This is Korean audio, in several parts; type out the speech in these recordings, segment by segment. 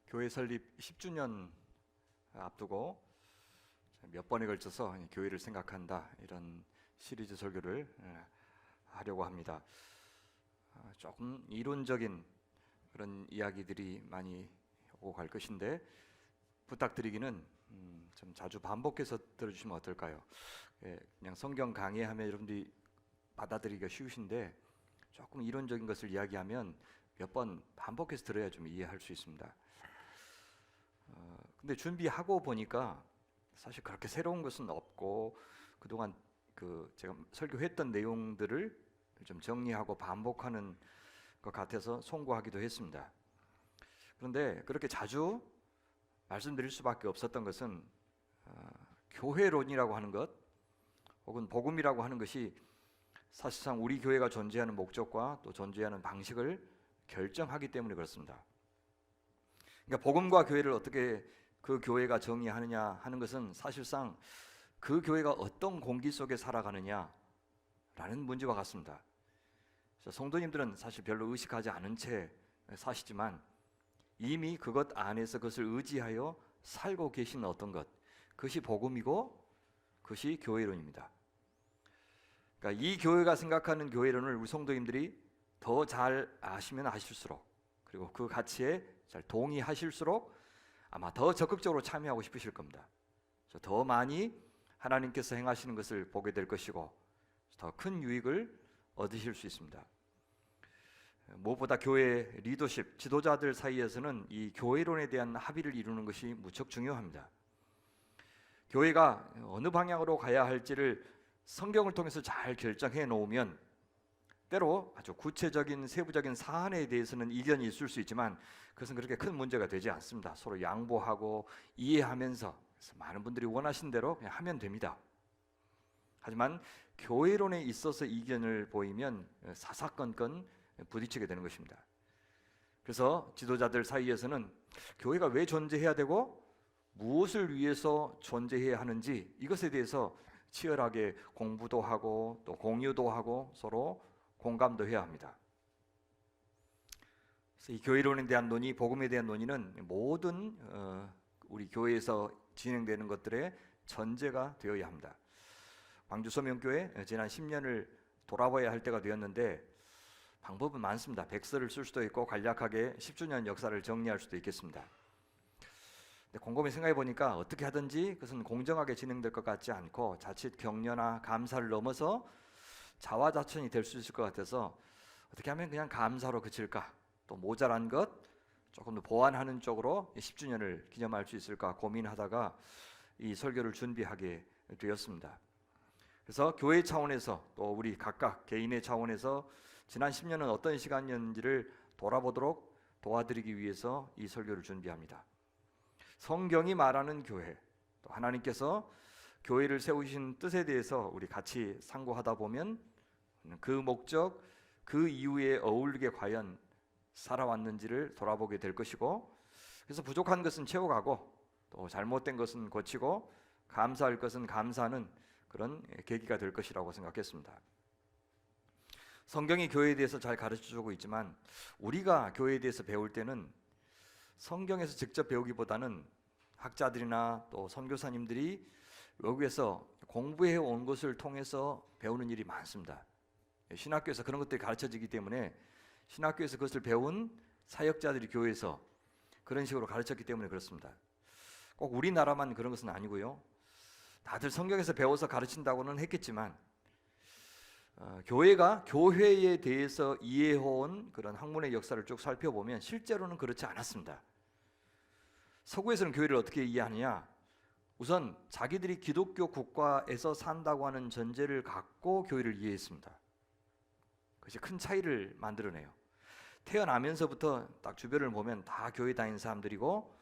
교회 설립 10주년 앞두고 몇 번에 걸쳐서 교회를 생각한다 이런 시리즈 설교를 하려고 합니다. 조금 이론적인 그런 이야기들이 많이 오고 갈 것인데 부탁드리기는 좀 자주 반복해서 들어주시면 어떨까요? 그냥 성경 강의하면 여러분들이 받아들이기가 쉬우신데 조금 이론적인 것을 이야기하면 몇 번 반복해서 들어야 좀 이해할 수 있습니다. 근데 준비하고 보니까 사실 그렇게 새로운 것은 없고 그동안 제가 설교했던 내용들을 좀 정리하고 반복하는 것 같아서 송구하기도 했습니다. 그런데 그렇게 자주 말씀드릴 수밖에 없었던 것은 교회론이라고 하는 것 혹은 복음이라고 하는 것이 사실상 우리 교회가 존재하는 목적과 또 존재하는 방식을 결정하기 때문에 그렇습니다. 그러니까 복음과 교회를 어떻게 그 교회가 정의하느냐 하는 것은 사실상 그 교회가 어떤 공기 속에 살아가느냐라는 문제와 같습니다. 성도님들은 사실 별로 의식하지 않은 채 사시지만 이미 그것 안에서 그것을 의지하여 살고 계신 어떤 것, 그것이 복음이고 그것이 교회론입니다. 그러니까 이 교회가 생각하는 교회론을 우리 성도님들이 더 잘 아시면 아실수록, 그리고 그 가치에 잘 동의하실수록 아마 더 적극적으로 참여하고 싶으실 겁니다. 더 많이 하나님께서 행하시는 것을 보게 될 것이고 더 큰 유익을 얻으실 수 있습니다. 무엇보다 교회 리더십, 지도자들 사이에서는 이 교회론에 대한 합의를 이루는 것이 무척 중요합니다. 교회가 어느 방향으로 가야 할지를 성경을 통해서 잘 결정해 놓으면 때로 아주 구체적인 세부적인 사안에 대해서는 이견이 있을 수 있지만 그것은 그렇게 큰 문제가 되지 않습니다. 서로 양보하고 이해하면서 많은 분들이 원하신 대로 그냥 하면 됩니다. 하지만 교회론에 있어서 이견을 보이면 사사건건 부딪히게 되는 것입니다. 그래서 지도자들 사이에서는 교회가 왜 존재해야 되고 무엇을 위해서 존재해야 하는지 이것에 대해서 치열하게 공부도 하고 또 공유도 하고 서로 공감도 해야 합니다. 그래서 이 교회론에 대한 논의, 복음에 대한 논의는 모든 우리 교회에서 진행되는 것들의 전제가 되어야 합니다. 광주 소명교회 지난 10년을 돌아봐야 할 때가 되었는데 방법은 많습니다. 백서를 쓸 수도 있고 간략하게 10주년 역사를 정리할 수도 있겠습니다. 근데 곰곰이 생각해 보니까 어떻게 하든지 그것은 공정하게 진행될 것 같지 않고 자칫 격려나 감사를 넘어서 자화자찬이 될 수 있을 것 같아서 어떻게 하면 그냥 감사로 그칠까, 또 모자란 것 조금 더 보완하는 쪽으로 10주년을 기념할 수 있을까 고민하다가 이 설교를 준비하게 되었습니다. 그래서 교회 차원에서 또 우리 각각 개인의 차원에서 지난 10년은 어떤 시간이었는지를 돌아보도록 도와드리기 위해서 이 설교를 준비합니다. 성경이 말하는 교회, 또 하나님께서 교회를 세우신 뜻에 대해서 우리 같이 상고하다 보면 그 목적, 그 이유에 어울리게 과연 살아왔는지를 돌아보게 될 것이고, 그래서 부족한 것은 채워가고 또 잘못된 것은 고치고 감사할 것은 감사하는 그런 계기가 될 것이라고 생각했습니다. 성경이 교회에 대해서 잘 가르쳐주고 있지만 우리가 교회에 대해서 배울 때는 성경에서 직접 배우기보다는 학자들이나 또 선교사님들이 외국에서 공부해 온 것을 통해서 배우는 일이 많습니다. 신학교에서 그런 것들이 가르쳐지기 때문에 신학교에서 그것을 배운 사역자들이 교회에서 그런 식으로 가르쳤기 때문에 그렇습니다. 꼭 우리나라만 그런 것은 아니고요. 다들 성경에서 배워서 가르친다고는 했겠지만 교회가 교회에 대해서 이해해온 그런 학문의 역사를 쭉 살펴보면 실제로는 그렇지 않았습니다. 서구에서는 교회를 어떻게 이해하느냐? 우선 자기들이 기독교 국가에서 산다고 하는 전제를 갖고 교회를 이해했습니다. 그것이 큰 차이를 만들어내요. 태어나면서부터 딱 주변을 보면 다 교회 다니는 사람들이고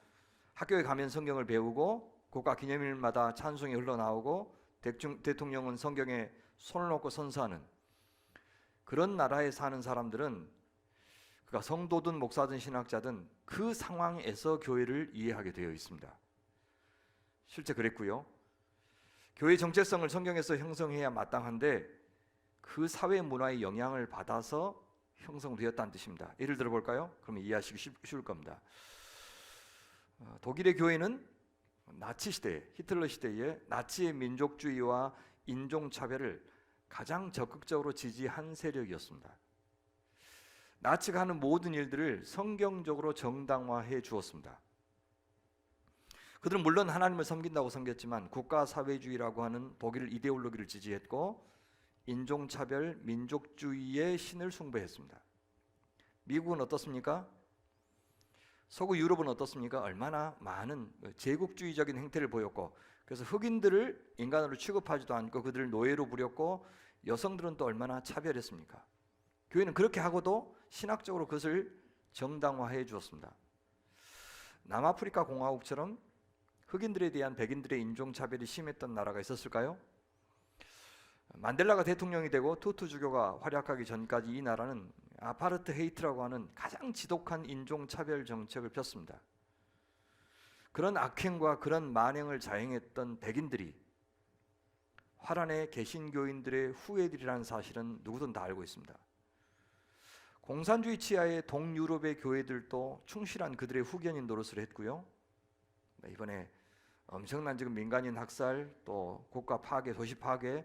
학교에 가면 성경을 배우고 국가기념일마다 찬송이 흘러나오고 대통령은 성경에 손을 놓고 선서하는 그런 나라에 사는 사람들은 그가 성도든 목사든 신학자든 그 상황에서 교회를 이해하게 되어 있습니다. 실제 그랬고요. 교회 정체성을 성경에서 형성해야 마땅한데 그 사회 문화의 영향을 받아서 형성되었다는 뜻입니다. 예를 들어 볼까요? 그러면 이해하시기 쉬울 겁니다. 독일의 교회는 나치 시대, 히틀러 시대에 나치의 민족주의와 인종차별을 가장 적극적으로 지지한 세력이었습니다. 나치가 하는 모든 일들을 성경적으로 정당화해 주었습니다. 그들은 물론 하나님을 섬긴다고 섬겼지만 국가사회주의라고 하는 독일 이데올로기를 지지했고 인종차별, 민족주의의 신을 숭배했습니다. 미국은 어떻습니까? 서구 유럽은 어떻습니까? 얼마나 많은 제국주의적인 행태를 보였고, 그래서 흑인들을 인간으로 취급하지도 않고 그들을 노예로 부렸고, 여성들은 또 얼마나 차별했습니까? 교회는 그렇게 하고도 신학적으로 그것을 정당화해 주었습니다. 남아프리카 공화국처럼 흑인들에 대한 백인들의 인종차별이 심했던 나라가 있었을까요? 만델라가 대통령이 되고 투투주교가 활약하기 전까지 이 나라는 아파르트헤이트라고 하는 가장 지독한 인종차별 정책을 폈습니다. 그런 악행과 그런 만행을 자행했던 백인들이 화란의 개신교인들의 후예들이라는 사실은 누구든 다 알고 있습니다. 공산주의 치하의 동유럽의 교회들도 충실한 그들의 후견인 노릇을 했고요. 이번에 엄청난 지금 민간인 학살, 또 국가 파괴, 도시 파괴,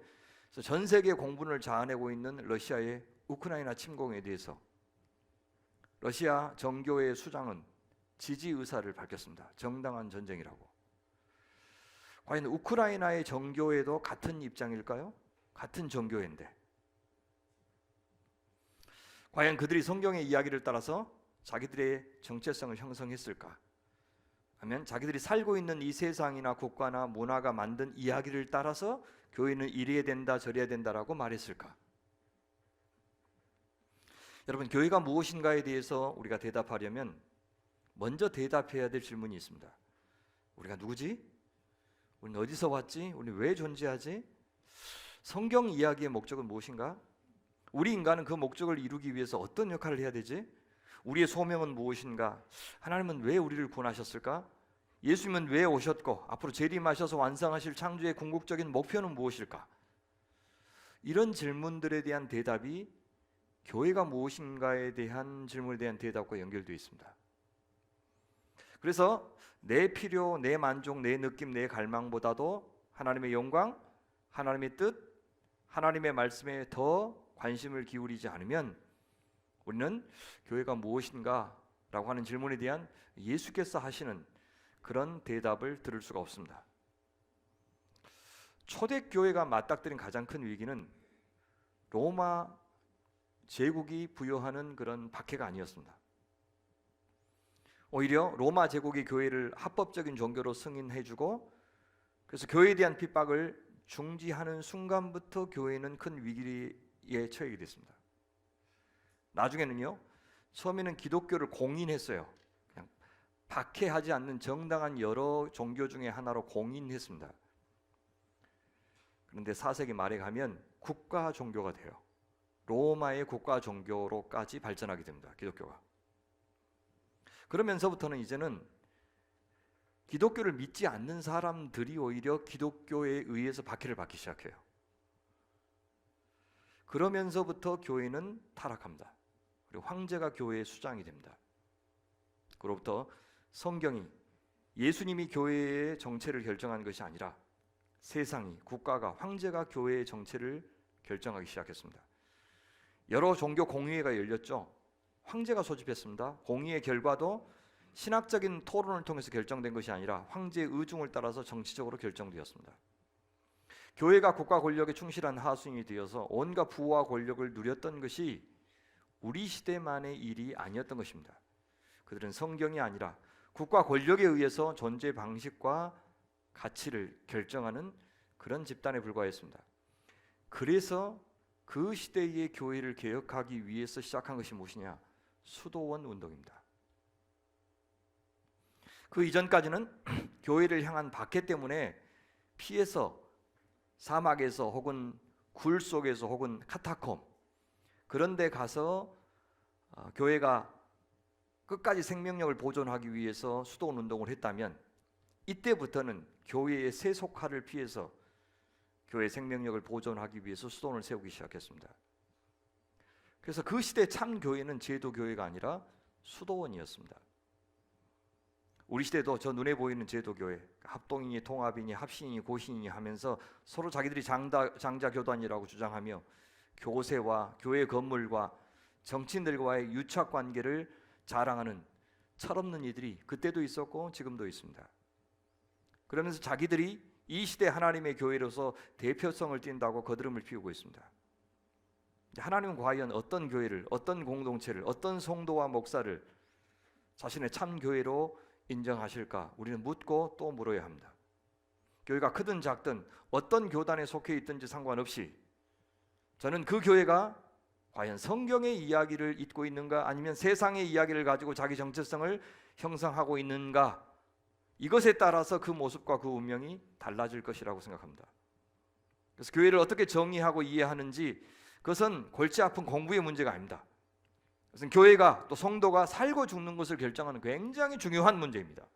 그래서 전 세계 공분을 자아내고 있는 러시아의 우크라이나 침공에 대해서 러시아 정교회 수장은 지지 의사를 밝혔습니다. 정당한 전쟁이라고. 과연 우크라이나의 정교회도 같은 입장일까요? 같은 정교회인데 과연 그들이 성경의 이야기를 따라서 자기들의 정체성을 형성했을까? 하면 자기들이 살고 있는 이 세상이나 국가나 문화가 만든 이야기를 따라서 교회는 이래야 된다 저래야 된다라고 말했을까? 여러분, 교회가 무엇인가에 대해서 우리가 대답하려면 먼저 대답해야 될 질문이 있습니다. 우리가 누구지? 우리는 어디서 왔지? 우리는 왜 존재하지? 성경 이야기의 목적은 무엇인가? 우리 인간은 그 목적을 이루기 위해서 어떤 역할을 해야 되지? 우리의 소명은 무엇인가? 하나님은 왜 우리를 구원하셨을까? 예수님은 왜 오셨고 앞으로 재림하셔서 완성하실 창조의 궁극적인 목표는 무엇일까? 이런 질문들에 대한 대답이 교회가 무엇인가에 대한 질문에 대한 대답과 연결되어 있습니다. 그래서 내 필요, 내 만족, 내 느낌, 내 갈망보다도 하나님의 영광, 하나님의 뜻, 하나님의 말씀에 더 관심을 기울이지 않으면 우리는 교회가 무엇인가 라고 하는 질문에 대한 예수께서 하시는 그런 대답을 들을 수가 없습니다. 초대교회가 맞닥뜨린 가장 큰 위기는 로마 제국이 부여하는 그런 박해가 아니었습니다. 오히려 로마 제국이 교회를 합법적인 종교로 승인해주고 그래서 교회에 대한 핍박을 중지하는 순간부터 교회는 큰 위기에 처하게 됐습니다. 나중에는요, 처음에는 기독교를 공인했어요. 그냥 박해하지 않는 정당한 여러 종교 중에 하나로 공인했습니다. 그런데 4세기 말에 가면 국가 종교가 돼요. 로마의 국가 종교로까지 발전하게 됩니다. 기독교가. 그러면서부터는 이제는 기독교를 믿지 않는 사람들이 오히려 기독교에 의해서 박해를 받기 시작해요. 그러면서부터 교회는 타락합니다. 그리고 황제가 교회의 수장이 됩니다. 그로부터 성경이 예수님이 교회의 정체를 결정한 것이 아니라 세상이, 국가가, 황제가 교회의 정체를 결정하기 시작했습니다. 여러 종교 공의회가 열렸죠. 황제가 소집했습니다. 공의의 결과도 신학적인 토론을 통해서 결정된 것이 아니라 황제의 의중을 따라서 정치적으로 결정되었습니다. 교회가 국가 권력에 충실한 하수인이 되어서 온갖 부와 권력을 누렸던 것이 우리 시대만의 일이 아니었던 것입니다. 그들은 성경이 아니라 국가 권력에 의해서 존재 방식과 가치를 결정하는 그런 집단에 불과했습니다. 그래서 그 시대의 교회를 개혁하기 위해서 시작한 것이 무엇이냐? 수도원 운동입니다. 그 이전까지는 교회를 향한 박해 때문에 피해서 사막에서 혹은 굴 속에서 혹은 카타콤 그런 데 가서 교회가 끝까지 생명력을 보존하기 위해서 수도원 운동을 했다면 이때부터는 교회의 세속화를 피해서 교회의 생명력을 보존하기 위해서 수도원을 세우기 시작했습니다. 그래서 그 시대 참 교회는 제도 교회가 아니라 수도원이었습니다. 우리 시대도 저 눈에 보이는 제도교회, 합동이니 통합이니 합신이니 고신이니 하면서 서로 자기들이 장자교단이라고 주장하며 교세와 교회 건물과 정치인들과의 유착관계를 자랑하는 철없는 이들이 그때도 있었고 지금도 있습니다. 그러면서 자기들이 이 시대 하나님의 교회로서 대표성을 띈다고 거드름을 피우고 있습니다. 하나님은 과연 어떤 교회를, 어떤 공동체를, 어떤 성도와 목사를 자신의 참 교회로 인정하실까? 우리는 묻고 또 물어야 합니다. 교회가 크든 작든 어떤 교단에 속해 있든지 상관없이 저는 그 교회가 과연 성경의 이야기를 잇고 있는가, 아니면 세상의 이야기를 가지고 자기 정체성을 형성하고 있는가, 이것에 따라서 그 모습과 그 운명이 달라질 것이라고 생각합니다. 그래서 교회를 어떻게 정의하고 이해하는지, 그것은 골치 아픈 공부의 문제가 아닙니다. 그것은 교회가 또 성도가 살고 죽는 것을 결정하는 굉장히 중요한 문제입니다.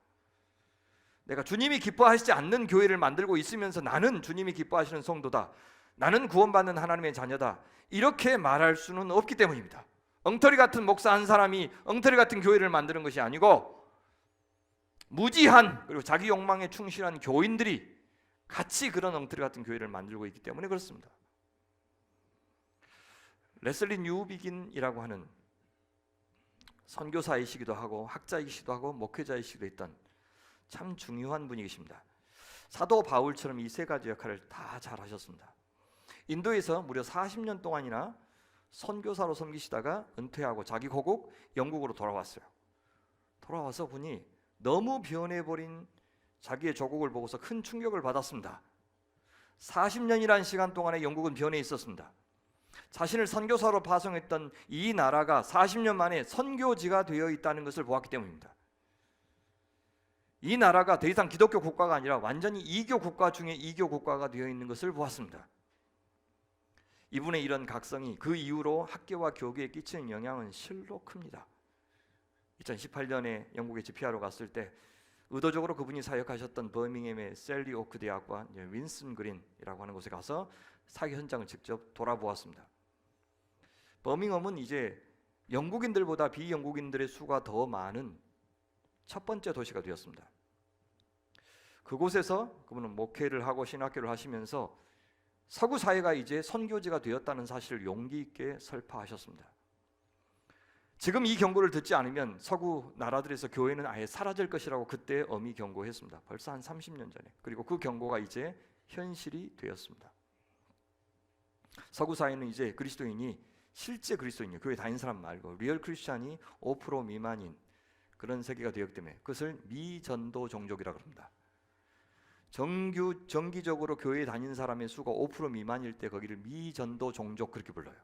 내가 주님이 기뻐하시지 않는 교회를 만들고 있으면서 나는 주님이 기뻐하시는 성도다, 나는 구원받는 하나님의 자녀다, 이렇게 말할 수는 없기 때문입니다. 엉터리 같은 목사 한 사람이 엉터리 같은 교회를 만드는 것이 아니고, 무지한 그리고 자기 욕망에 충실한 교인들이 같이 그런 엉터리 같은 교회를 만들고 있기 때문에 그렇습니다. 레슬리 뉴비긴이라고 하는 선교사이시기도 하고 학자이시기도 하고 목회자이시기도 했던 참 중요한 분이 계십니다. 사도 바울처럼 이 세 가지 역할을 다 잘하셨습니다. 인도에서 무려 40년 동안이나 선교사로 섬기시다가 은퇴하고 자기 고국 영국으로 돌아왔어요. 돌아와서 보니 너무 변해버린 자기의 조국을 보고서 큰 충격을 받았습니다. 40년이라는 시간 동안에 영국은 변해 있었습니다. 자신을 선교사로 파송했던 이 나라가 40년 만에 선교지가 되어 있다는 것을 보았기 때문입니다. 이 나라가 더 이상 기독교 국가가 아니라 완전히 이교 국가 중에 이교 국가가 되어 있는 것을 보았습니다. 이분의 이런 각성이 그 이후로 학교와 교계에 끼치는 영향은 실로 큽니다. 2018년에 영국에 집회하러 갔을 때 의도적으로 그분이 사역하셨던 버밍엄의 셀리 오크 대학과 윈슨 그린이라고 하는 곳에 가서 사역 현장을 직접 돌아보았습니다. 버밍엄은 이제 영국인들보다 비영국인들의 수가 더 많은 첫 번째 도시가 되었습니다. 그곳에서 그분은 목회를 하고 신학교를 하시면서 서구 사회가 이제 선교지가 되었다는 사실을 용기 있게 설파하셨습니다. 지금 이 경고를 듣지 않으면 서구 나라들에서 교회는 아예 사라질 것이라고 그때 엄히 경고했습니다. 벌써 한 30년 전에. 그리고 그 경고가 이제 현실이 되었습니다. 서구 사회는 이제 그리스도인이 실제 그리스도인이요, 교회 다닌 사람 말고 리얼 크리스찬이 5% 미만인 그런 세계가 되었기 때문에 그것을 미전도 종족이라고 합니다. 정기적으로 교회에 다니는 사람의 수가 5% 미만일 때 거기를 미전도 종족 그렇게 불러요.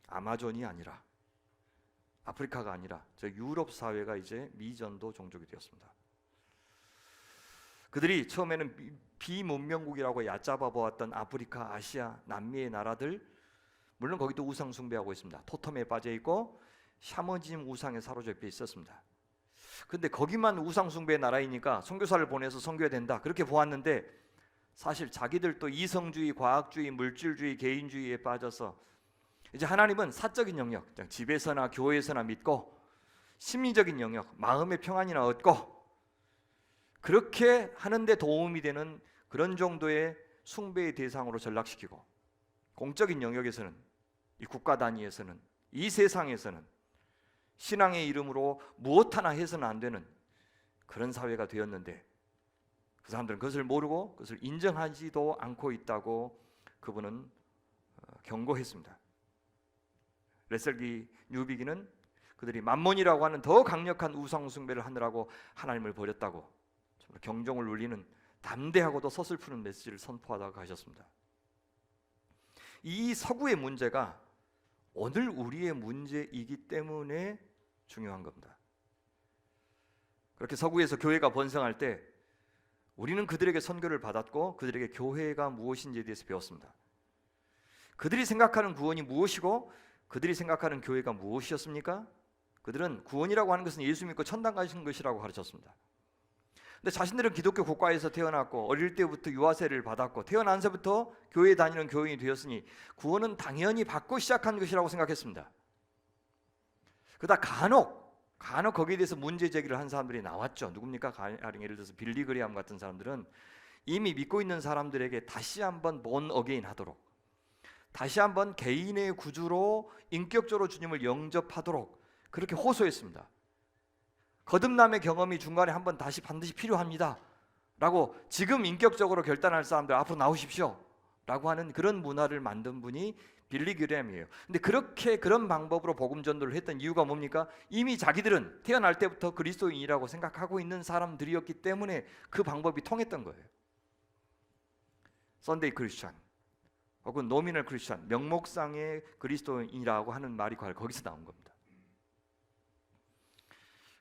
아마존이 아니라 아프리카가 아니라 저 유럽 사회가 이제 미전도 종족이 되었습니다. 그들이 처음에는 비문명국이라고 얕잡아 보았던 아프리카, 아시아, 남미의 나라들, 물론 거기도 우상 숭배하고 있습니다. 토템에 빠져 있고 샤머니즘 우상에 사로잡혀 있었습니다. 근데 거기만 우상 숭배의 나라이니까 선교사를 보내서 선교해야 된다 그렇게 보았는데, 사실 자기들도 이성주의, 과학주의, 물질주의, 개인주의에 빠져서 이제 하나님은 사적인 영역, 집에서나 교회에서나 믿고 심리적인 영역, 마음의 평안이나 얻고 그렇게 하는데 도움이 되는 그런 정도의 숭배의 대상으로 전락시키고, 공적인 영역에서는, 이 국가 단위에서는, 이 세상에서는 신앙의 이름으로 무엇 하나 해서는 안 되는 그런 사회가 되었는데, 그 사람들은 그것을 모르고 그것을 인정하지도 않고 있다고 그분은 경고했습니다. 레슬리 뉴비긴은 그들이 만몬이라고 하는 더 강력한 우상 숭배를 하느라고 하나님을 버렸다고 경종을 울리는 담대하고도 서슬프는 메시지를 선포하다가 가셨습니다. 이 서구의 문제가 오늘 우리의 문제이기 때문에 중요한 겁니다. 그렇게 서구에서 교회가 번성할 때 우리는 그들에게 선교를 받았고 그들에게 교회가 무엇인지에 대해서 배웠습니다. 그들이 생각하는 구원이 무엇이고 그들이 생각하는 교회가 무엇이었습니까? 그들은 구원이라고 하는 것은 예수 믿고 천당 가시는 것이라고 가르쳤습니다. 근데 자신들은 기독교 국가에서 태어났고 어릴 때부터 유아세를 받았고 태어난서부터 교회에 다니는 교인이 되었으니 구원은 당연히 받고 시작한 것이라고 생각했습니다. 그러다 간혹 간혹 거기에 대해서 문제 제기를 한 사람들이 나왔죠. 누굽니까? 가령 예를 들어서 빌리 그레이엄 같은 사람들은 이미 믿고 있는 사람들에게 다시 한번 born again 하도록, 다시 한번 개인의 구주로 인격적으로 주님을 영접하도록 그렇게 호소했습니다. 거듭남의 경험이 중간에 한번 다시 반드시 필요합니다 라고, 지금 인격적으로 결단할 사람들 앞으로 나오십시오 라고 하는 그런 문화를 만든 분이 빌리 그레이엄이에요. 근데 그런 방법으로 복음 전도를 했던 이유가 뭡니까? 이미 자기들은 태어날 때부터 그리스도인이라고 생각하고 있는 사람들이었기 때문에 그 방법이 통했던 거예요. 선데이 크리스천 혹은 노미널 크리스천, 명목상의 그리스도인이라고 하는 말이 거기서 나온 겁니다.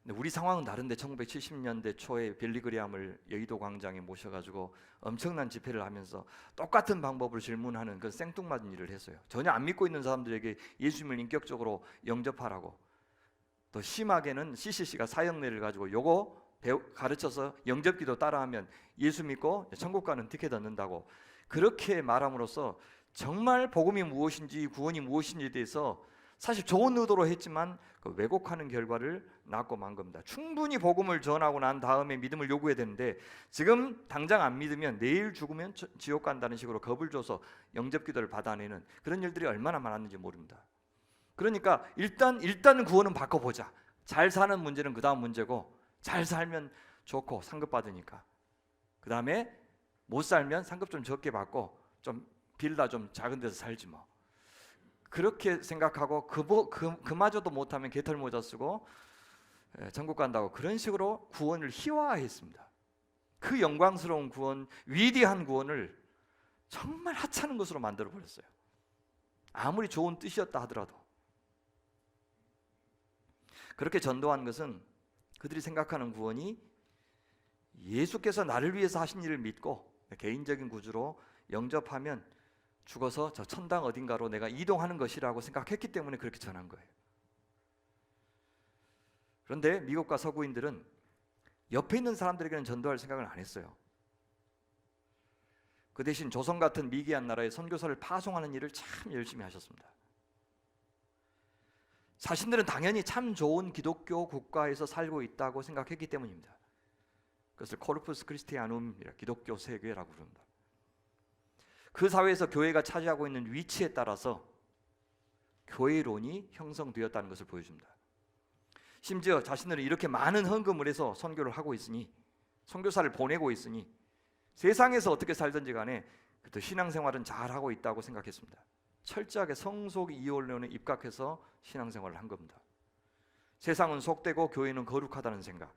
근데 우리 상황은 다른데 1970년대 초에 빌리 그레이엄을 여의도 광장에 모셔가지고 엄청난 집회를 하면서 똑같은 방법으로 질문하는 그 생뚱맞은 일을 했어요. 전혀 안 믿고 있는 사람들에게 예수님을 인격적으로 영접하라고. 더 심하게는 CCC가 사형례를 가지고 요거 가르쳐서 영접기도 따라하면 예수 믿고 천국 가는 티켓 얻는다고 그렇게 말함으로써 정말 복음이 무엇인지 구원이 무엇인지에 대해서 사실 좋은 의도로 했지만 그 왜곡하는 결과를 낳고 만 겁니다. 충분히 복음을 전하고 난 다음에 믿음을 요구해야 되는데 지금 당장 안 믿으면 내일 죽으면 지옥 간다는 식으로 겁을 줘서 영접기도를 받아내는 그런 일들이 얼마나 많았는지 모릅니다. 그러니까 일단 구원은 바꿔보자. 잘 사는 문제는 그 다음 문제고, 잘 살면 좋고 상급 받으니까, 그 다음에 못 살면 상급 좀 적게 받고 좀 빌라 좀 작은 데서 살지 뭐. 그렇게 생각하고 그마저도 못하면 개털 모자 쓰고 천국 간다고 그런 식으로 구원을 희화화했습니다. 그 영광스러운 구원, 위대한 구원을 정말 하찮은 것으로 만들어 버렸어요. 아무리 좋은 뜻이었다 하더라도. 그렇게 전도한 것은 그들이 생각하는 구원이 예수께서 나를 위해서 하신 일을 믿고 개인적인 구주로 영접하면 죽어서 저 천당 어딘가로 내가 이동하는 것이라고 생각했기 때문에 그렇게 전한 거예요. 그런데 미국과 서구인들은 옆에 있는 사람들에게는 전도할 생각을 안 했어요. 그 대신 조선 같은 미개한 나라에 선교사를 파송하는 일을 참 열심히 하셨습니다. 자신들은 당연히 참 좋은 기독교 국가에서 살고 있다고 생각했기 때문입니다. 그것을 코르푸스 크리스티아눔이라 기독교 세계라고 부릅니다. 그 사회에서 교회가 차지하고 있는 위치에 따라서 교회론이 형성되었다는 것을 보여줍니다. 심지어 자신들은 이렇게 많은 헌금을 해서 선교를 하고 있으니, 선교사를 보내고 있으니 세상에서 어떻게 살든지 간에 그 신앙생활은 잘하고 있다고 생각했습니다. 철저하게 성속 이혼론에 입각해서 신앙생활을 한 겁니다. 세상은 속되고 교회는 거룩하다는 생각,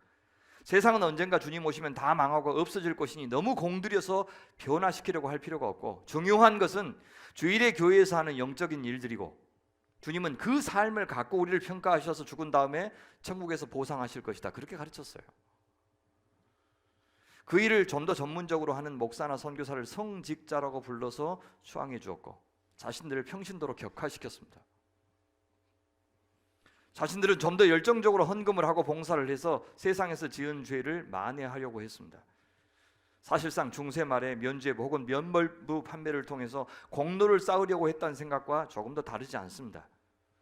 세상은 언젠가 주님 오시면 다 망하고 없어질 것이니 너무 공들여서 변화시키려고 할 필요가 없고, 중요한 것은 주일에 교회에서 하는 영적인 일들이고, 주님은 그 삶을 갖고 우리를 평가하셔서 죽은 다음에 천국에서 보상하실 것이다. 그렇게 가르쳤어요. 그 일을 좀 더 전문적으로 하는 목사나 선교사를 성직자라고 불러서 수왕해 주었고, 자신들을 평신도로 격화시켰습니다. 자신들은 좀 더 열정적으로 헌금을 하고 봉사를 해서 세상에서 지은 죄를 만회하려고 했습니다. 사실상 중세 말에 면죄부 혹은 면벌부 판매를 통해서 공로를 쌓으려고 했다는 생각과 조금 더 다르지 않습니다.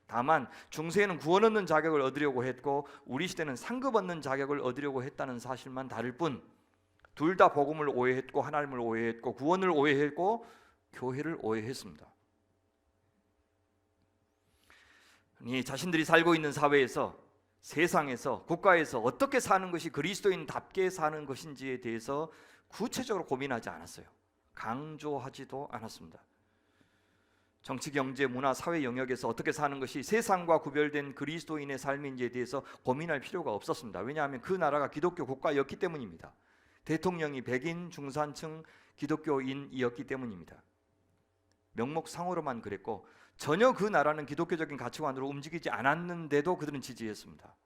다만 중세에는 구원 얻는 자격을 얻으려고 했고, 우리 시대는 상급 얻는 자격을 얻으려고 했다는 사실만 다를 뿐, 둘 다 복음을 오해했고, 하나님을 오해했고, 구원을 오해했고, 교회를 오해했습니다. 자신들이 살고 있는 사회에서, 세상에서, 국가에서 어떻게 사는 것이 그리스도인답게 사는 것인지에 대해서 구체적으로 고민하지 않았어요. 강조하지도 않았습니다. 정치, 경제, 문화, 사회 영역에서 어떻게 사는 것이 세상과 구별된 그리스도인의 삶인지에 대해서 고민할 필요가 없었습니다. 왜냐하면 그 나라가 기독교 국가였기 때문입니다. 대통령이 백인, 중산층, 기독교인이었기 때문입니다. 명목상으로만 그랬고, 전혀 그 나라는 기독교적인 가치관으로 움직이지 않았는데도 그들은 지지했습니다.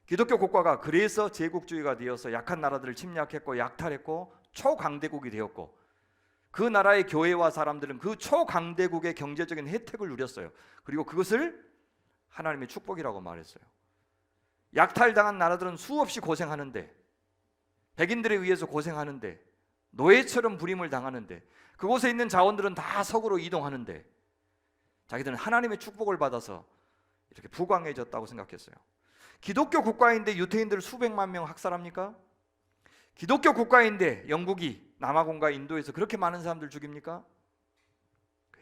기독교 국가가 그래서 제국주의가 되어서 약한 나라들을 침략했고 약탈했고 초강대국이 되었고, 그 나라의 교회와 사람들은 그 초강대국의 경제적인 혜택을 누렸어요. 그리고 그것을 하나님의 축복이라고 말했어요. 약탈당한 나라들은 수없이 고생하는데, 백인들에 의해서 고생하는데, 노예처럼 부림을 당하는데, 그곳에 있는 자원들은 다 서구로 이동하는데, 자기들은 하나님의 축복을 받아서 이렇게 부강해졌다고 생각했어요. 기독교 국가인데 유태인들을 수백만 명 학살합니까? 기독교 국가인데 영국이 남아공과 인도에서 그렇게 많은 사람들 죽입니까?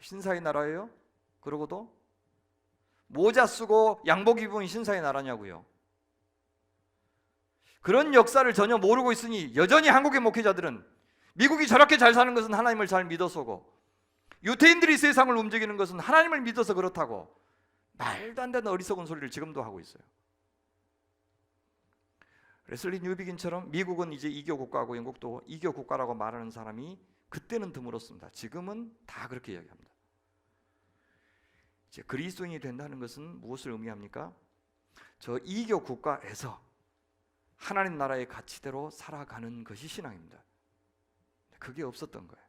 신사의 나라예요? 그러고도 모자 쓰고 양복 입은 신사의 나라냐고요. 그런 역사를 전혀 모르고 있으니 여전히 한국의 목회자들은 미국이 저렇게 잘 사는 것은 하나님을 잘 믿어서고 유태인들이 세상을 움직이는 것은 하나님을 믿어서 그렇다고 말도 안 되는 어리석은 소리를 지금도 하고 있어요. 레슬리 뉴비긴처럼 미국은 이제 이교 국가고 영국도 이교 국가라고 말하는 사람이 그때는 드물었습니다. 지금은 다 그렇게 이야기합니다. 이제 그리스도인이 된다는 것은 무엇을 의미합니까? 저 이교 국가에서 하나님 나라의 가치대로 살아가는 것이 신앙입니다. 그게 없었던 거예요.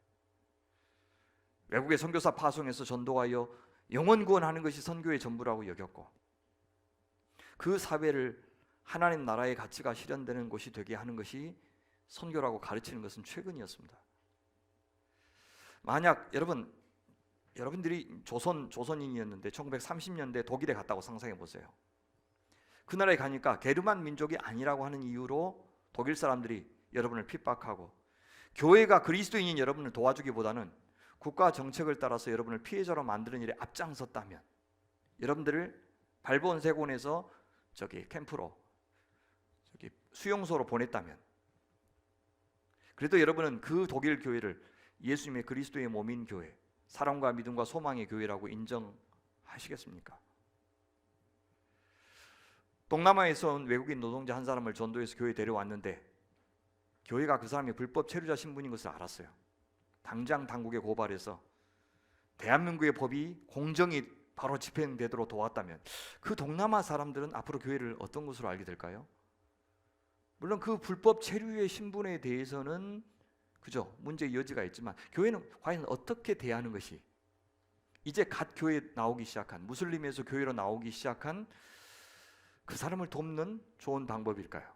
외국의 선교사 파송해서 전도하여 영혼 구원하는 것이 선교의 전부라고 여겼고 그 사회를 하나님 나라의 가치가 실현되는 곳이 되게 하는 것이 선교라고 가르치는 것은 최근이었습니다. 만약 여러분들이 조선인이었는데 1930년대 독일에 갔다고 상상해 보세요. 그 나라에 가니까 게르만 민족이 아니라고 하는 이유로 독일 사람들이 여러분을 핍박하고 교회가 그리스도인인 여러분을 도와주기보다는 국가 정책을 따라서 여러분을 피해자로 만드는 일에 앞장섰다면 여러분들을 발본세곤에서 캠프로 수용소로 보냈다면 그래도 여러분은 그 독일 교회를 예수님의 그리스도의 몸인 교회, 사랑과 믿음과 소망의 교회라고 인정하시겠습니까? 동남아에서 온 외국인 노동자 한 사람을 전도해서 교회에 데려왔는데 교회가 그 사람이 불법 체류자 신분인 것을 알았어요. 당장 당국에 고발해서 대한민국의 법이 공정이 바로 집행되도록 도왔다면 그 동남아 사람들은 앞으로 교회를 어떤 것으로 알게 될까요? 물론 그 불법 체류의 신분에 대해서는 그죠, 문제의 여지가 있지만 교회는 과연 어떻게 대하는 것이 이제 갓 교회에 나오기 시작한 무슬림에서 교회로 나오기 시작한 그 사람을 돕는 좋은 방법일까요?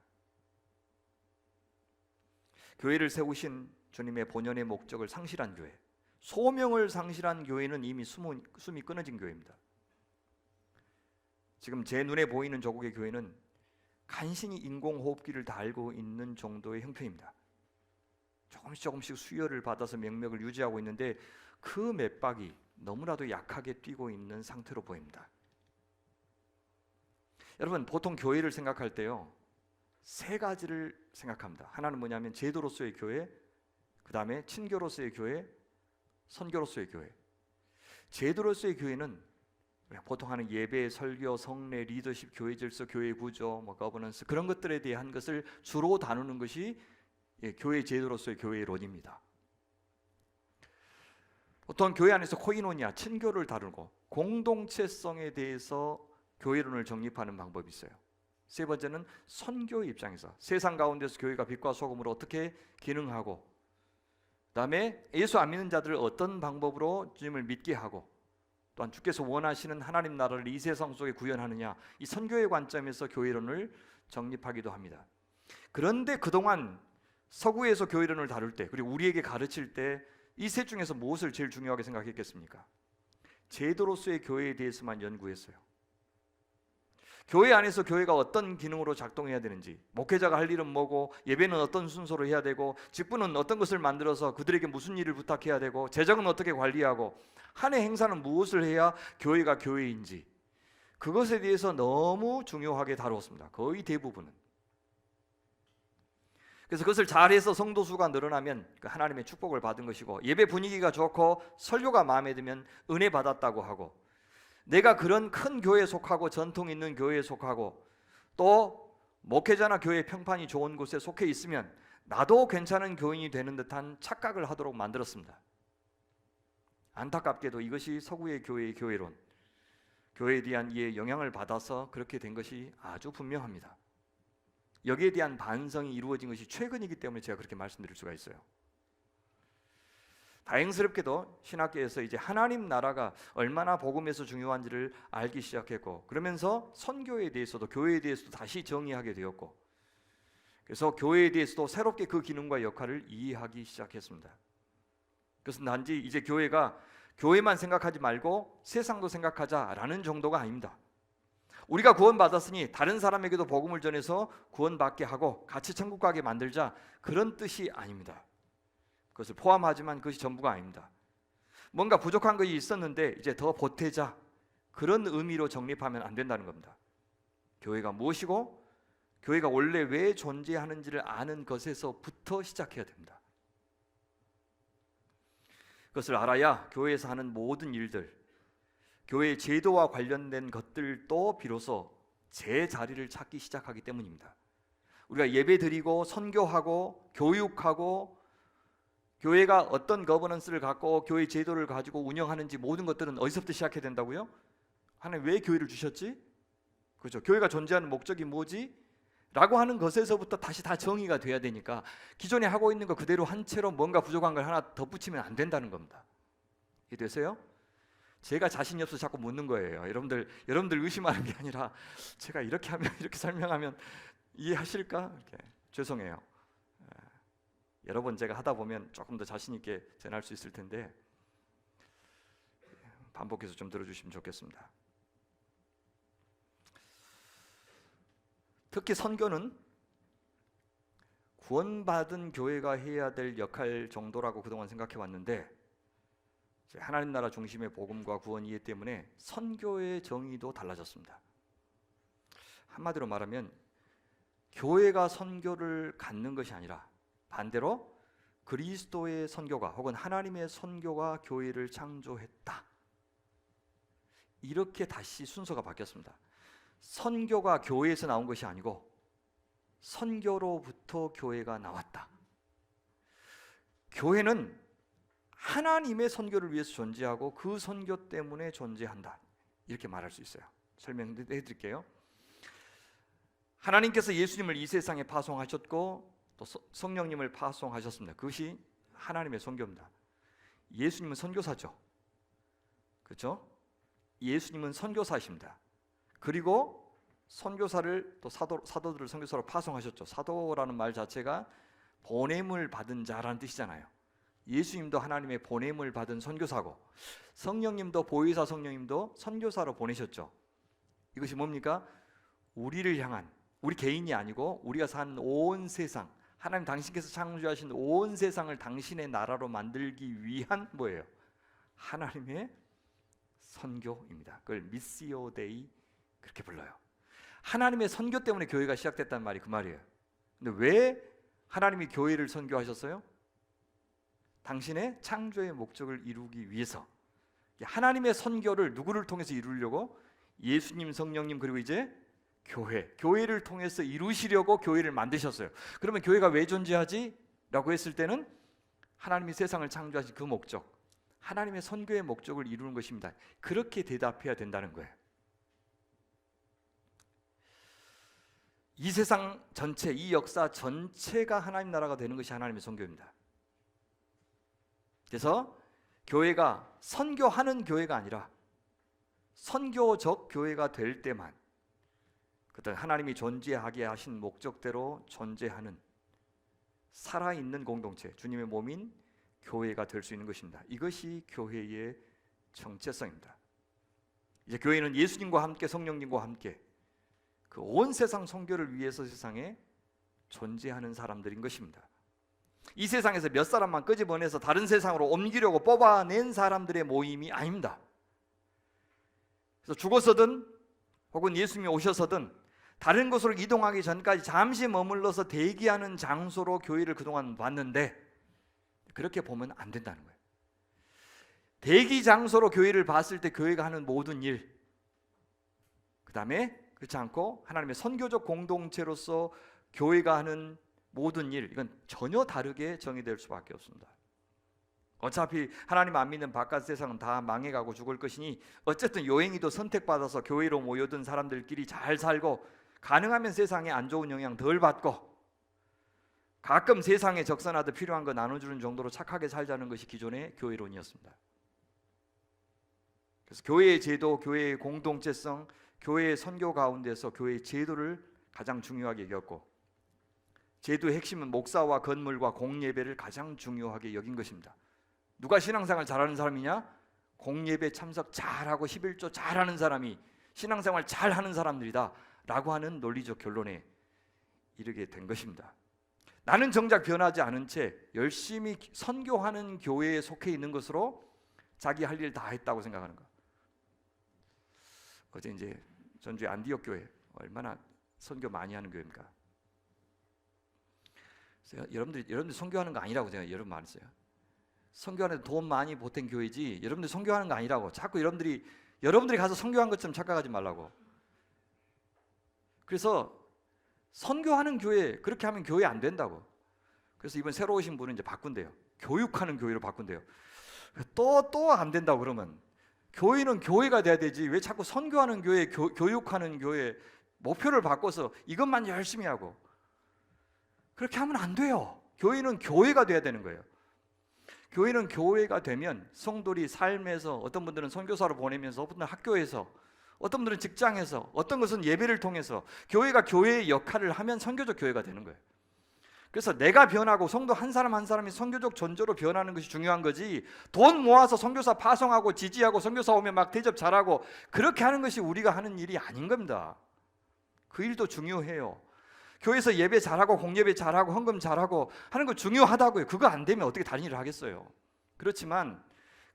교회를 세우신 주님의 본연의 목적을 상실한 교회, 소명을 상실한 교회는 이미 숨이 끊어진 교회입니다. 지금 제 눈에 보이는 조국의 교회는 간신히 인공호흡기를 달고 있는 정도의 형편입니다. 조금씩 수혈을 받아서 명맥을 유지하고 있는데 그 맥박이 너무나도 약하게 뛰고 있는 상태로 보입니다. 여러분, 보통 교회를 생각할 때요, 세 가지를 생각합니다. 하나는 뭐냐면 제도로서의 교회, 그 다음에 친교로서의 교회, 선교로서의 교회. 제도로서의 교회는 보통 하는 예배, 설교, 성례, 리더십, 교회 질서, 교회 구조, 거버넌스 그런 것들에 대한 것을 주로 다루는 것이 교회 제도로서의 교회론입니다. 보통 교회 안에서 코이노니아, 친교를 다루고 공동체성에 대해서 교회론을 정립하는 방법이 있어요. 세 번째는 선교의 입장에서 세상 가운데서 교회가 빛과 소금으로 어떻게 기능하고, 그 다음에 예수 안 믿는 자들을 어떤 방법으로 주님을 믿게 하고, 또한 주께서 원하시는 하나님 나라를 이 세상 속에 구현하느냐, 이 선교의 관점에서 교회론을 정립하기도 합니다. 그런데 그동안 서구에서 교회론을 다룰 때, 그리고 우리에게 가르칠 때 이 셋 중에서 무엇을 제일 중요하게 생각했겠습니까? 제도로서의 교회에 대해서만 연구했어요. 교회 안에서 교회가 어떤 기능으로 작동해야 되는지, 목회자가 할 일은 뭐고, 예배는 어떤 순서로 해야 되고, 직분은 어떤 것을 만들어서 그들에게 무슨 일을 부탁해야 되고, 재정은 어떻게 관리하고, 한 해 행사는 무엇을 해야 교회가 교회인지, 그것에 대해서 너무 중요하게 다루었습니다. 거의 대부분은. 그래서 그것을 잘해서 성도 수가 늘어나면 하나님의 축복을 받은 것이고, 예배 분위기가 좋고 설교가 마음에 들면 은혜 받았다고 하고, 내가 그런 큰 교회에 속하고 전통 있는 교회에 속하고 또 목회자나 교회 평판이 좋은 곳에 속해 있으면 나도 괜찮은 교인이 되는 듯한 착각을 하도록 만들었습니다. 안타깝게도 이것이 서구의 교회의 교회론, 교회에 대한 이해 영향을 받아서 그렇게 된 것이 아주 분명합니다. 여기에 대한 반성이 이루어진 것이 최근이기 때문에 제가 그렇게 말씀드릴 수가 있어요. 다행스럽게도 신학계에서 이제 하나님 나라가 얼마나 복음에서 중요한지를 알기 시작했고, 그러면서 선교에 대해서도 교회에 대해서도 다시 정의하게 되었고, 그래서 교회에 대해서도 새롭게 그 기능과 역할을 이해하기 시작했습니다. 그것은 단지 이제 교회가 교회만 생각하지 말고 세상도 생각하자라는 정도가 아닙니다. 우리가 구원받았으니 다른 사람에게도 복음을 전해서 구원받게 하고 같이 천국 가게 만들자, 그런 뜻이 아닙니다. 그것을 포함하지만 그것이 전부가 아닙니다. 뭔가 부족한 것이 있었는데 이제 더 보태자, 그런 의미로 정립하면 안 된다는 겁니다. 교회가 무엇이고 교회가 원래 왜 존재하는지를 아는 것에서부터 시작해야 됩니다. 그것을 알아야 교회에서 하는 모든 일들, 교회의 제도와 관련된 것들도 비로소 제 자리를 찾기 시작하기 때문입니다. 우리가 예배드리고 선교하고 교육하고 교회가 어떤 거버넌스를 갖고 교회 제도를 가지고 운영하는지, 모든 것들은 어디서부터 시작해야 된다고요? 하나님 왜 교회를 주셨지? 그렇죠. 교회가 존재하는 목적이 뭐지? 라고 하는 것에서부터 다시 다 정의가 돼야 되니까 기존에 하고 있는 거 그대로 한 채로 뭔가 부족한 걸 하나 덧붙이면 안 된다는 겁니다. 이해되세요? 제가 자신이 없어서 자꾸 묻는 거예요. 여러분들 의심하는 게 아니라 제가 이렇게 하면, 이렇게 설명하면 이해하실까? 이렇게. 죄송해요. 여러 번 제가 하다 보면 조금 더 자신 있게 전할 수 있을 텐데 반복해서 좀 들어주시면 좋겠습니다. 특히 선교는 구원받은 교회가 해야 될 역할 정도라고 그동안 생각해 왔는데, 하나님 나라 중심의 복음과 구원 이해 때문에 선교의 정의도 달라졌습니다. 한마디로 말하면 교회가 선교를 갖는 것이 아니라 반대로 그리스도의 선교가 혹은 하나님의 선교가 교회를 창조했다, 이렇게 다시 순서가 바뀌었습니다. 선교가 교회에서 나온 것이 아니고 선교로부터 교회가 나왔다. 교회는 하나님의 선교를 위해서 존재하고 그 선교 때문에 존재한다, 이렇게 말할 수 있어요. 설명해 드릴게요. 하나님께서 예수님을 이 세상에 파송하셨고 또 성령님을 파송하셨습니다. 그것이 하나님의 선교입니다. 예수님은 선교사죠. 그렇죠? 예수님은 선교사이십니다. 그리고 선교사를 또 사도들을 선교사로 파송하셨죠. 사도라는 말 자체가 보냄을 받은 자라는 뜻이잖아요. 예수님도 하나님의 보냄을 받은 선교사고, 성령님도, 보혜사 성령님도 선교사로 보내셨죠. 이것이 뭡니까? 우리를 향한, 우리 개인이 아니고 우리가 사는 온 세상, 하나님 당신께서 창조하신 온 세상을 당신의 나라로 만들기 위한 뭐예요? 하나님의 선교입니다. 그걸 미시오 데이 그렇게 불러요. 하나님의 선교 때문에 교회가 시작됐다는 말이 그 말이에요. 근데 왜 하나님이 교회를 선교하셨어요? 당신의 창조의 목적을 이루기 위해서. 하나님의 선교를 누구를 통해서 이루려고? 예수님, 성령님, 그리고 이제 교회를 통해서 이루시려고 교회를 만드셨어요. 그러면 교회가 왜 존재하지? 라고 했을 때는 하나님이 세상을 창조하신 그 목적, 하나님의 선교의 목적을 이루는 것입니다. 그렇게 대답해야 된다는 거예요. 이 세상 전체, 이 역사 전체가 하나님 나라가 되는 것이 하나님의 선교입니다. 그래서 교회가 선교하는 교회가 아니라 선교적 교회가 될 때만 그때 하나님이 존재하게 하신 목적대로 존재하는 살아있는 공동체, 주님의 몸인 교회가 될 수 있는 것입니다. 이것이 교회의 정체성입니다. 이제 교회는 예수님과 함께, 성령님과 함께 그 온 세상 선교를 위해서 세상에 존재하는 사람들인 것입니다. 이 세상에서 몇 사람만 끄집어내서 다른 세상으로 옮기려고 뽑아낸 사람들의 모임이 아닙니다. 그래서 죽어서든 혹은 예수님이 오셔서든 다른 곳으로 이동하기 전까지 잠시 머물러서 대기하는 장소로 교회를 그동안 봤는데, 그렇게 보면 안 된다는 거예요. 대기 장소로 교회를 봤을 때 교회가 하는 모든 일, 그 다음에 그렇지 않고 하나님의 선교적 공동체로서 교회가 하는 모든 일, 이건 전혀 다르게 정의될 수밖에 없습니다. 어차피 하나님 안 믿는 바깥 세상은 다 망해가고 죽을 것이니 어쨌든 요행이도 선택받아서 교회로 모여든 사람들끼리 잘 살고, 가능하면 세상에 안 좋은 영향 덜 받고, 가끔 세상에 적선하듯 필요한 거 나눠주는 정도로 착하게 살자는 것이 기존의 교회론이었습니다. 그래서 교회의 제도, 교회의 공동체성, 교회의 선교 가운데서 교회의 제도를 가장 중요하게 여겼고, 제도의 핵심은 목사와 건물과 공예배를 가장 중요하게 여긴 것입니다. 누가 신앙생활 잘하는 사람이냐? 공예배 참석 잘하고 11조 잘하는 사람이 신앙생활 잘 하는 사람들이다 라고 하는 논리적 결론에 이르게 된 것입니다. 나는 정작 변하지 않은 채 열심히 선교하는 교회에 속해 있는 것으로 자기 할 일 다 했다고 생각하는 것. 어제 이제 전주의 안디옥 교회 얼마나 선교 많이 하는 교회입니까? 여러분들 선교하는 거 아니라고 제가 여러분 말했어요. 선교하는 데 돈 많이 보탠 교회지 여러분들 선교하는 거 아니라고. 자꾸 여러분들이 가서 선교한 것처럼 착각하지 말라고. 그래서 선교하는 교회 그렇게 하면 교회 안 된다고. 그래서 이번 새로 오신 분은 이제 바꾼대요. 교육하는 교회로 바꾼대요. 또 안 된다고 그러면 교회는 교회가 돼야 되지 왜 자꾸 선교하는 교회, 교육하는 교회 목표를 바꿔서 이것만 열심히 하고 그렇게 하면 안 돼요. 교회는 교회가 돼야 되는 거예요. 교회는 교회가 되면 성도들이 삶에서 어떤 분들은 선교사로 보내면서 어떤 분들은 학교에서 어떤 분들은 직장에서 어떤 것은 예배를 통해서 교회가 교회의 역할을 하면 선교적 교회가 되는 거예요. 그래서 내가 변하고 성도 한 사람 한 사람이 선교적 전조로 변하는 것이 중요한 거지 돈 모아서 선교사 파송하고 지지하고 선교사 오면 막 대접 잘하고 그렇게 하는 것이 우리가 하는 일이 아닌 겁니다. 그 일도 중요해요. 교회에서 예배 잘하고 공예배 잘하고 헌금 잘하고 하는 거 중요하다고요. 그거 안 되면 어떻게 다른 일을 하겠어요. 그렇지만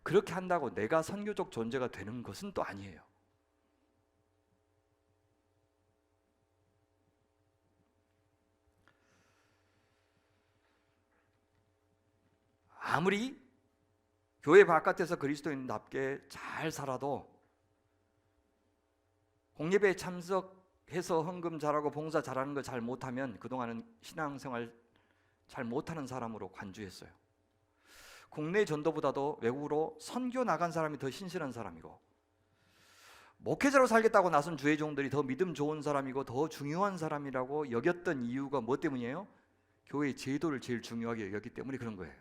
그렇게 한다고 내가 선교적 존재가 되는 것은 또 아니에요. 아무리 교회 바깥에서 그리스도인답게 잘 살아도 공예배에 참석해서 헌금 잘하고 봉사 잘하는 거 잘 못하면 그동안은 신앙생활 잘 못하는 사람으로 간주했어요. 국내 전도보다도 외국으로 선교 나간 사람이 더 신실한 사람이고 목회자로 살겠다고 나선 주의 종들이 더 믿음 좋은 사람이고 더 중요한 사람이라고 여겼던 이유가 뭐 때문이에요? 교회의 제도를 제일 중요하게 여겼기 때문에 그런 거예요.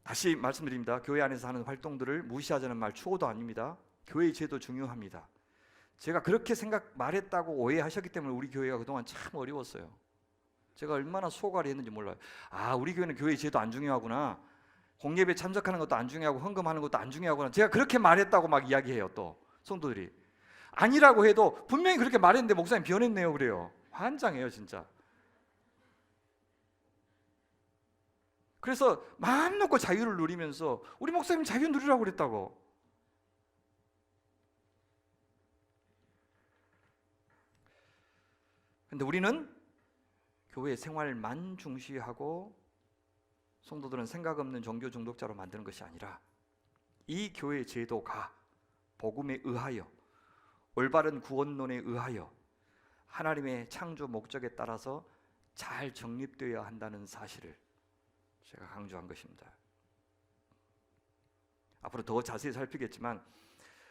다시 말씀드립니다. 교회 안에서 하는 활동들을 무시하자는 말 추호도 아닙니다. 교회의 제도 중요합니다. 제가 그렇게 말했다고 오해하셨기 때문에 우리 교회가 그동안 참 어려웠어요. 제가 얼마나 소갈이 했는지 몰라요. 아, 우리 교회는 교회의 제도 안 중요하구나. 공예배 참석하는 것도 안 중요하고 헌금하는 것도 안 중요하구나. 제가 그렇게 말했다고 막 이야기해요. 또 성도들이 아니라고 해도 분명히 그렇게 말했는데 목사님 변했네요 그래요. 환장해요 진짜. 그래서 마음 놓고 자유를 누리면서 우리 목사님 자유 누리라고 그랬다고. 근데 우리는 교회 생활만 중시하고 성도들은 생각 없는 종교 중독자로 만드는 것이 아니라 이 교회 제도가 복음에 의하여 올바른 구원론에 의하여 하나님의 창조 목적에 따라서 잘 정립되어야 한다는 사실을 제가 강조한 것입니다. 앞으로 더 자세히 살피겠지만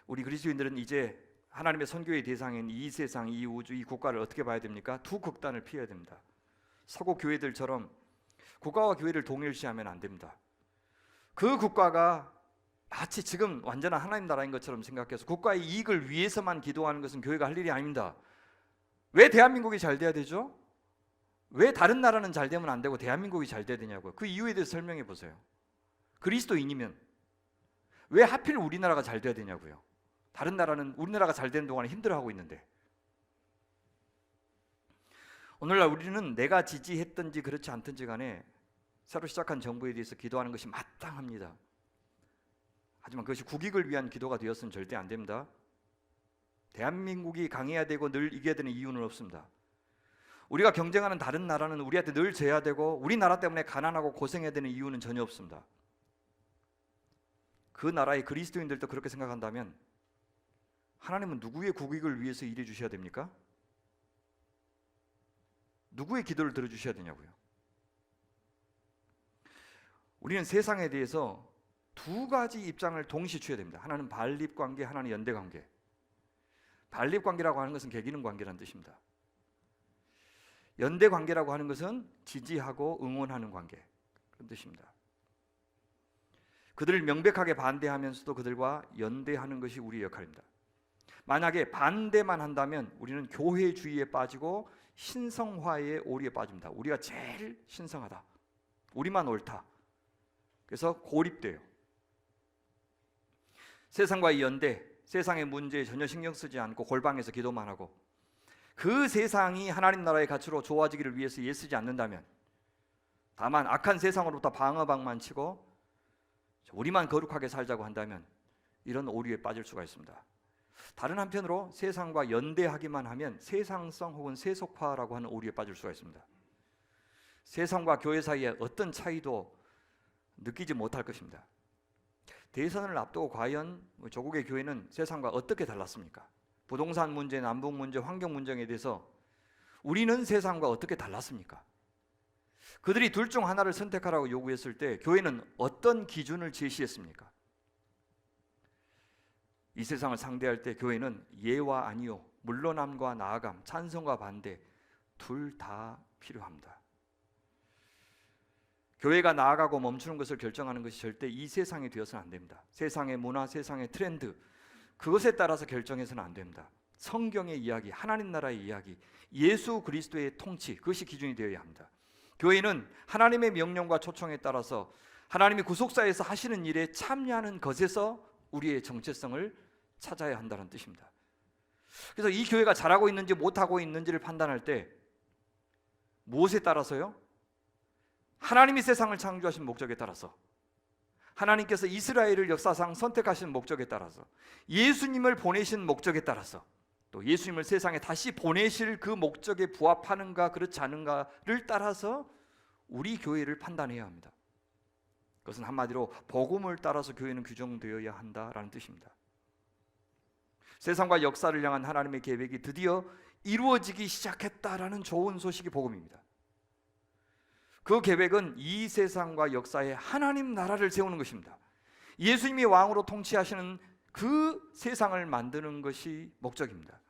우리 그리스도인들은 이제 하나님의 선교의 대상인 이 세상, 이 우주, 이 국가를 어떻게 봐야 됩니까? 두 극단을 피해야 됩니다. 서구 교회들처럼 국가와 교회를 동일시하면 안 됩니다. 그 국가가 마치 지금 완전한 하나님 나라인 것처럼 생각해서 국가의 이익을 위해서만 기도하는 것은 교회가 할 일이 아닙니다. 왜 대한민국이 잘 돼야 되죠? 왜 다른 나라는 잘 되면 안 되고 대한민국이 잘 돼야 되냐고요. 그 이유에 대해서 설명해 보세요. 그리스도인이면 왜 하필 우리나라가 잘 돼야 되냐고요. 다른 나라는 우리나라가 잘 되는 동안에 힘들어하고 있는데. 오늘날 우리는 내가 지지했든지 그렇지 않든지 간에 새로 시작한 정부에 대해서 기도하는 것이 마땅합니다. 하지만 그것이 국익을 위한 기도가 되었으면 절대 안 됩니다. 대한민국이 강해야 되고 늘 이겨야 되는 이유는 없습니다. 우리가 경쟁하는 다른 나라는 우리한테 늘 져야 되고 우리나라 때문에 가난하고 고생해야 되는 이유는 전혀 없습니다. 그 나라의 그리스도인들도 그렇게 생각한다면 하나님은 누구의 국익을 위해서 일해 주셔야 됩니까? 누구의 기도를 들어주셔야 되냐고요. 우리는 세상에 대해서 두 가지 입장을 동시에 취해야 됩니다. 하나는 반립관계, 하나는 연대관계. 반립관계라고 하는 것은 개기는 관계라는 뜻입니다. 연대관계라고 하는 것은 지지하고 응원하는 관계, 그런 뜻입니다. 그들을 명백하게 반대하면서도 그들과 연대하는 것이 우리의 역할입니다. 만약에 반대만 한다면 우리는 교회주의에 빠지고 신성화의 오리에 빠집니다. 우리가 제일 신성하다, 우리만 옳다. 그래서 고립돼요. 세상과의 연대, 세상의 문제에 전혀 신경 쓰지 않고 골방에서 기도만 하고 그 세상이 하나님 나라의 가치로 좋아지기를 위해서 애쓰지 않는다면, 다만 악한 세상으로부터 방어방만 치고 우리만 거룩하게 살자고 한다면 이런 오류에 빠질 수가 있습니다. 다른 한편으로 세상과 연대하기만 하면 세상성 혹은 세속화라고 하는 오류에 빠질 수가 있습니다. 세상과 교회 사이에 어떤 차이도 느끼지 못할 것입니다. 대선을 앞두고 과연 조국의 교회는 세상과 어떻게 달랐습니까? 부동산 문제, 남북 문제, 환경 문제에 대해서 우리는 세상과 어떻게 달랐습니까? 그들이 둘 중 하나를 선택하라고 요구했을 때 교회는 어떤 기준을 제시했습니까? 이 세상을 상대할 때 교회는 예와 아니요, 물러남과 나아감, 찬성과 반대 둘 다 필요합니다. 교회가 나아가고 멈추는 것을 결정하는 것이 절대 이 세상이 되어서는 안 됩니다. 세상의 문화, 세상의 트렌드, 그것에 따라서 결정해서는 안 됩니다. 성경의 이야기, 하나님 나라의 이야기, 예수 그리스도의 통치, 그것이 기준이 되어야 합니다. 교회는 하나님의 명령과 초청에 따라서 하나님이 구속사에서 하시는 일에 참여하는 것에서 우리의 정체성을 찾아야 한다는 뜻입니다. 그래서 이 교회가 잘하고 있는지 못하고 있는지를 판단할 때 무엇에 따라서요? 하나님이 세상을 창조하신 목적에 따라서, 하나님께서 이스라엘을 역사상 선택하신 목적에 따라서, 예수님을 보내신 목적에 따라서, 또 예수님을 세상에 다시 보내실 그 목적에 부합하는가 그렇지 않은가를 따라서 우리 교회를 판단해야 합니다. 그것은 한마디로 복음을 따라서 교회는 규정되어야 한다라는 뜻입니다. 세상과 역사를 향한 하나님의 계획이 드디어 이루어지기 시작했다라는 좋은 소식이 복음입니다. 그 계획은 이 세상과 역사에 하나님 나라를 세우는 것입니다. 예수님이 왕으로 통치하시는 그 세상을 만드는 것이 목적입니다.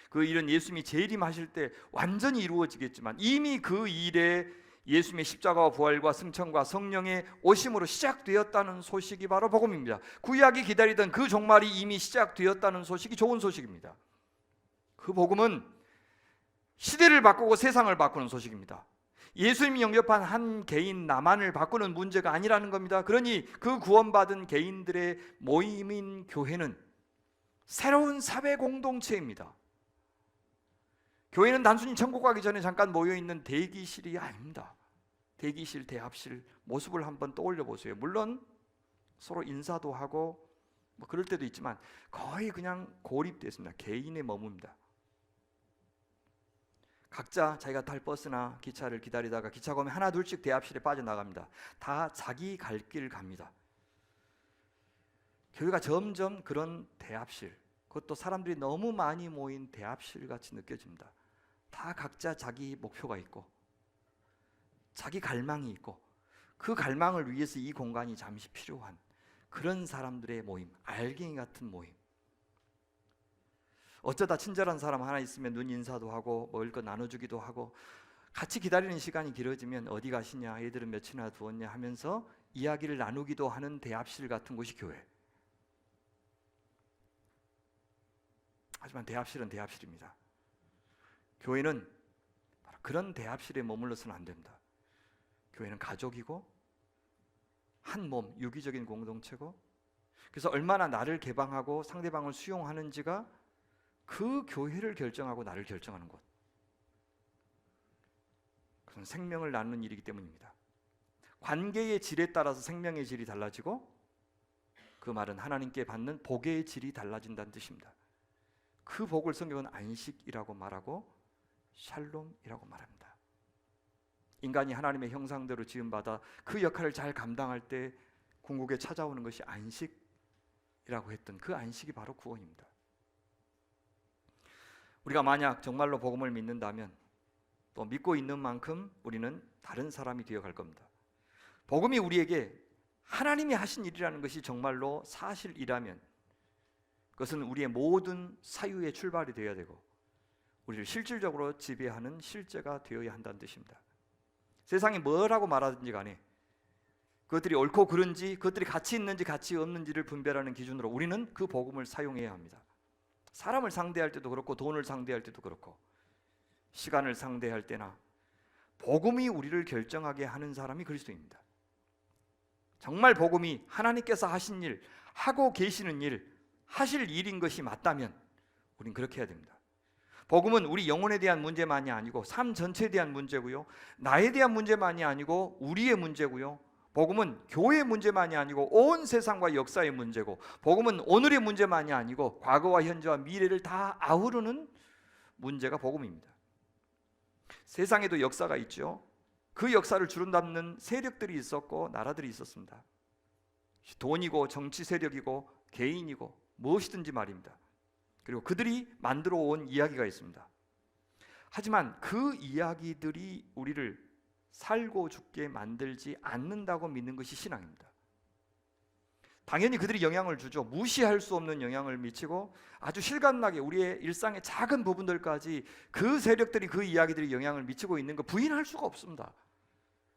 그 일은 예수님이 재림하실 때 완전히 이루어지겠지만 이미 그 일에 예수님의 십자가와 부활과 승천과 성령의 오심으로 시작되었다는 소식이 바로 복음입니다. 구약이 기다리던 그 종말이 이미 시작되었다는 소식이 좋은 소식입니다. 그 복음은 시대를 바꾸고 세상을 바꾸는 소식입니다. 예수님이 영접한 한 개인 나만을 바꾸는 문제가 아니라는 겁니다. 그러니 그 구원받은 개인들의 모임인 교회는 새로운 사회 공동체입니다. 교회는 단순히 천국 가기 전에 잠깐 모여있는 대기실이 아닙니다. 대기실, 대합실 모습을 한번 떠올려 보세요. 물론 서로 인사도 하고 뭐 그럴 때도 있지만 거의 그냥 고립되어 있습니다. 개인에 머뭅니다. 각자 자기가 탈 버스나 기차를 기다리다가 기차가 오면 하나 둘씩 대합실에 빠져나갑니다. 다 자기 갈 길 갑니다. 교회가 점점 그런 대합실, 그것도 사람들이 너무 많이 모인 대합실 같이 느껴집니다. 다 각자 자기 목표가 있고 자기 갈망이 있고 그 갈망을 위해서 이 공간이 잠시 필요한 그런 사람들의 모임, 알갱이 같은 모임. 어쩌다 친절한 사람 하나 있으면 눈 인사도 하고 먹을 거 나눠주기도 하고 같이 기다리는 시간이 길어지면 어디 가시냐, 애들은 며칠이나 두었냐 하면서 이야기를 나누기도 하는 대합실 같은 곳이 교회. 하지만 대합실은 대합실입니다. 교회는 바로 그런 대합실에 머물러서는 안 됩니다. 교회는 가족이고 한 몸, 유기적인 공동체고, 그래서 얼마나 나를 개방하고 상대방을 수용하는지가 그 교회를 결정하고 나를 결정하는 곳. 그건 생명을 나누는 일이기 때문입니다. 관계의 질에 따라서 생명의 질이 달라지고 그 말은 하나님께 받는 복의 질이 달라진다는 뜻입니다. 그 복을 성경은 안식이라고 말하고 샬롬이라고 말합니다. 인간이 하나님의 형상대로 지음받아 그 역할을 잘 감당할 때 궁극에 찾아오는 것이 안식이라고 했던 그 안식이 바로 구원입니다. 우리가 만약 정말로 복음을 믿는다면 또 믿고 있는 만큼 우리는 다른 사람이 되어갈 겁니다. 복음이 우리에게 하나님이 하신 일이라는 것이 정말로 사실이라면 그것은 우리의 모든 사유의 출발이 되어야 되고 우리를 실질적으로 지배하는 실제가 되어야 한다는 뜻입니다. 세상이 뭐라고 말하든지 간에 그것들이 옳고 그른지, 그것들이 가치 있는지 가치 없는지를 분별하는 기준으로 우리는 그 복음을 사용해야 합니다. 사람을 상대할 때도 그렇고 돈을 상대할 때도 그렇고 시간을 상대할 때나 복음이 우리를 결정하게 하는 사람이 그리스도입니다. 정말 복음이 하나님께서 하신 일, 하고 계시는 일, 하실 일인 것이 맞다면 우린 그렇게 해야 됩니다. 복음은 우리 영혼에 대한 문제만이 아니고 삶 전체에 대한 문제고요, 나에 대한 문제만이 아니고 우리의 문제고요, 복음은 교회의 문제만이 아니고 온 세상과 역사의 문제고, 복음은 오늘의 문제만이 아니고 과거와 현재와 미래를 다 아우르는 문제가 복음입니다. 세상에도 역사가 있죠. 그 역사를 주름잡는 세력들이 있었고 나라들이 있었습니다. 돈이고 정치 세력이고 개인이고 무엇이든지 말입니다. 그리고 그들이 만들어 온 이야기가 있습니다. 하지만 그 이야기들이 우리를 살고 죽게 만들지 않는다고 믿는 것이 신앙입니다. 당연히 그들이 영향을 주죠. 무시할 수 없는 영향을 미치고 아주 실감나게 우리의 일상의 작은 부분들까지 그 세력들이, 그 이야기들이 영향을 미치고 있는 거 부인할 수가 없습니다.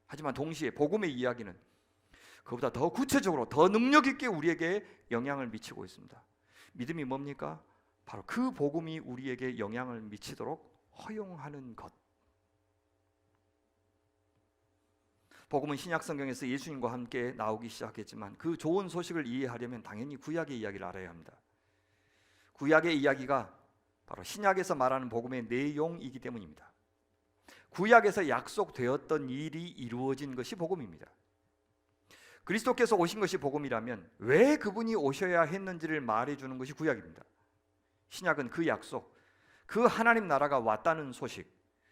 하지만 동시에 복음의 이야기는 그보다 더 구체적으로, 더 능력 있게 우리에게 영향을 미치고 있습니다. 믿음이 뭡니까? 바로 그 복음이 우리에게 영향을 미치도록 허용하는 것. 복음은 신약 성경에서 예수님과 함께 나오기 시작했지만 그 좋은 소식을 이해하려면 당연히 구약의 이야기를 알아야 합니다. 구약의 이야기가 바로 신약에서 말하는 복음의 내용이기 때문입니다. 구약에서 약속되었던 일이 이루어진 것이 복음입니다. 그리스도께서 오신 것이 복음이라면 왜 그분이 오셔야 했는지를 말해주는 것이 구약입니다. 신약은 그 약속, 그 하나님 나라가 왔다는 소식,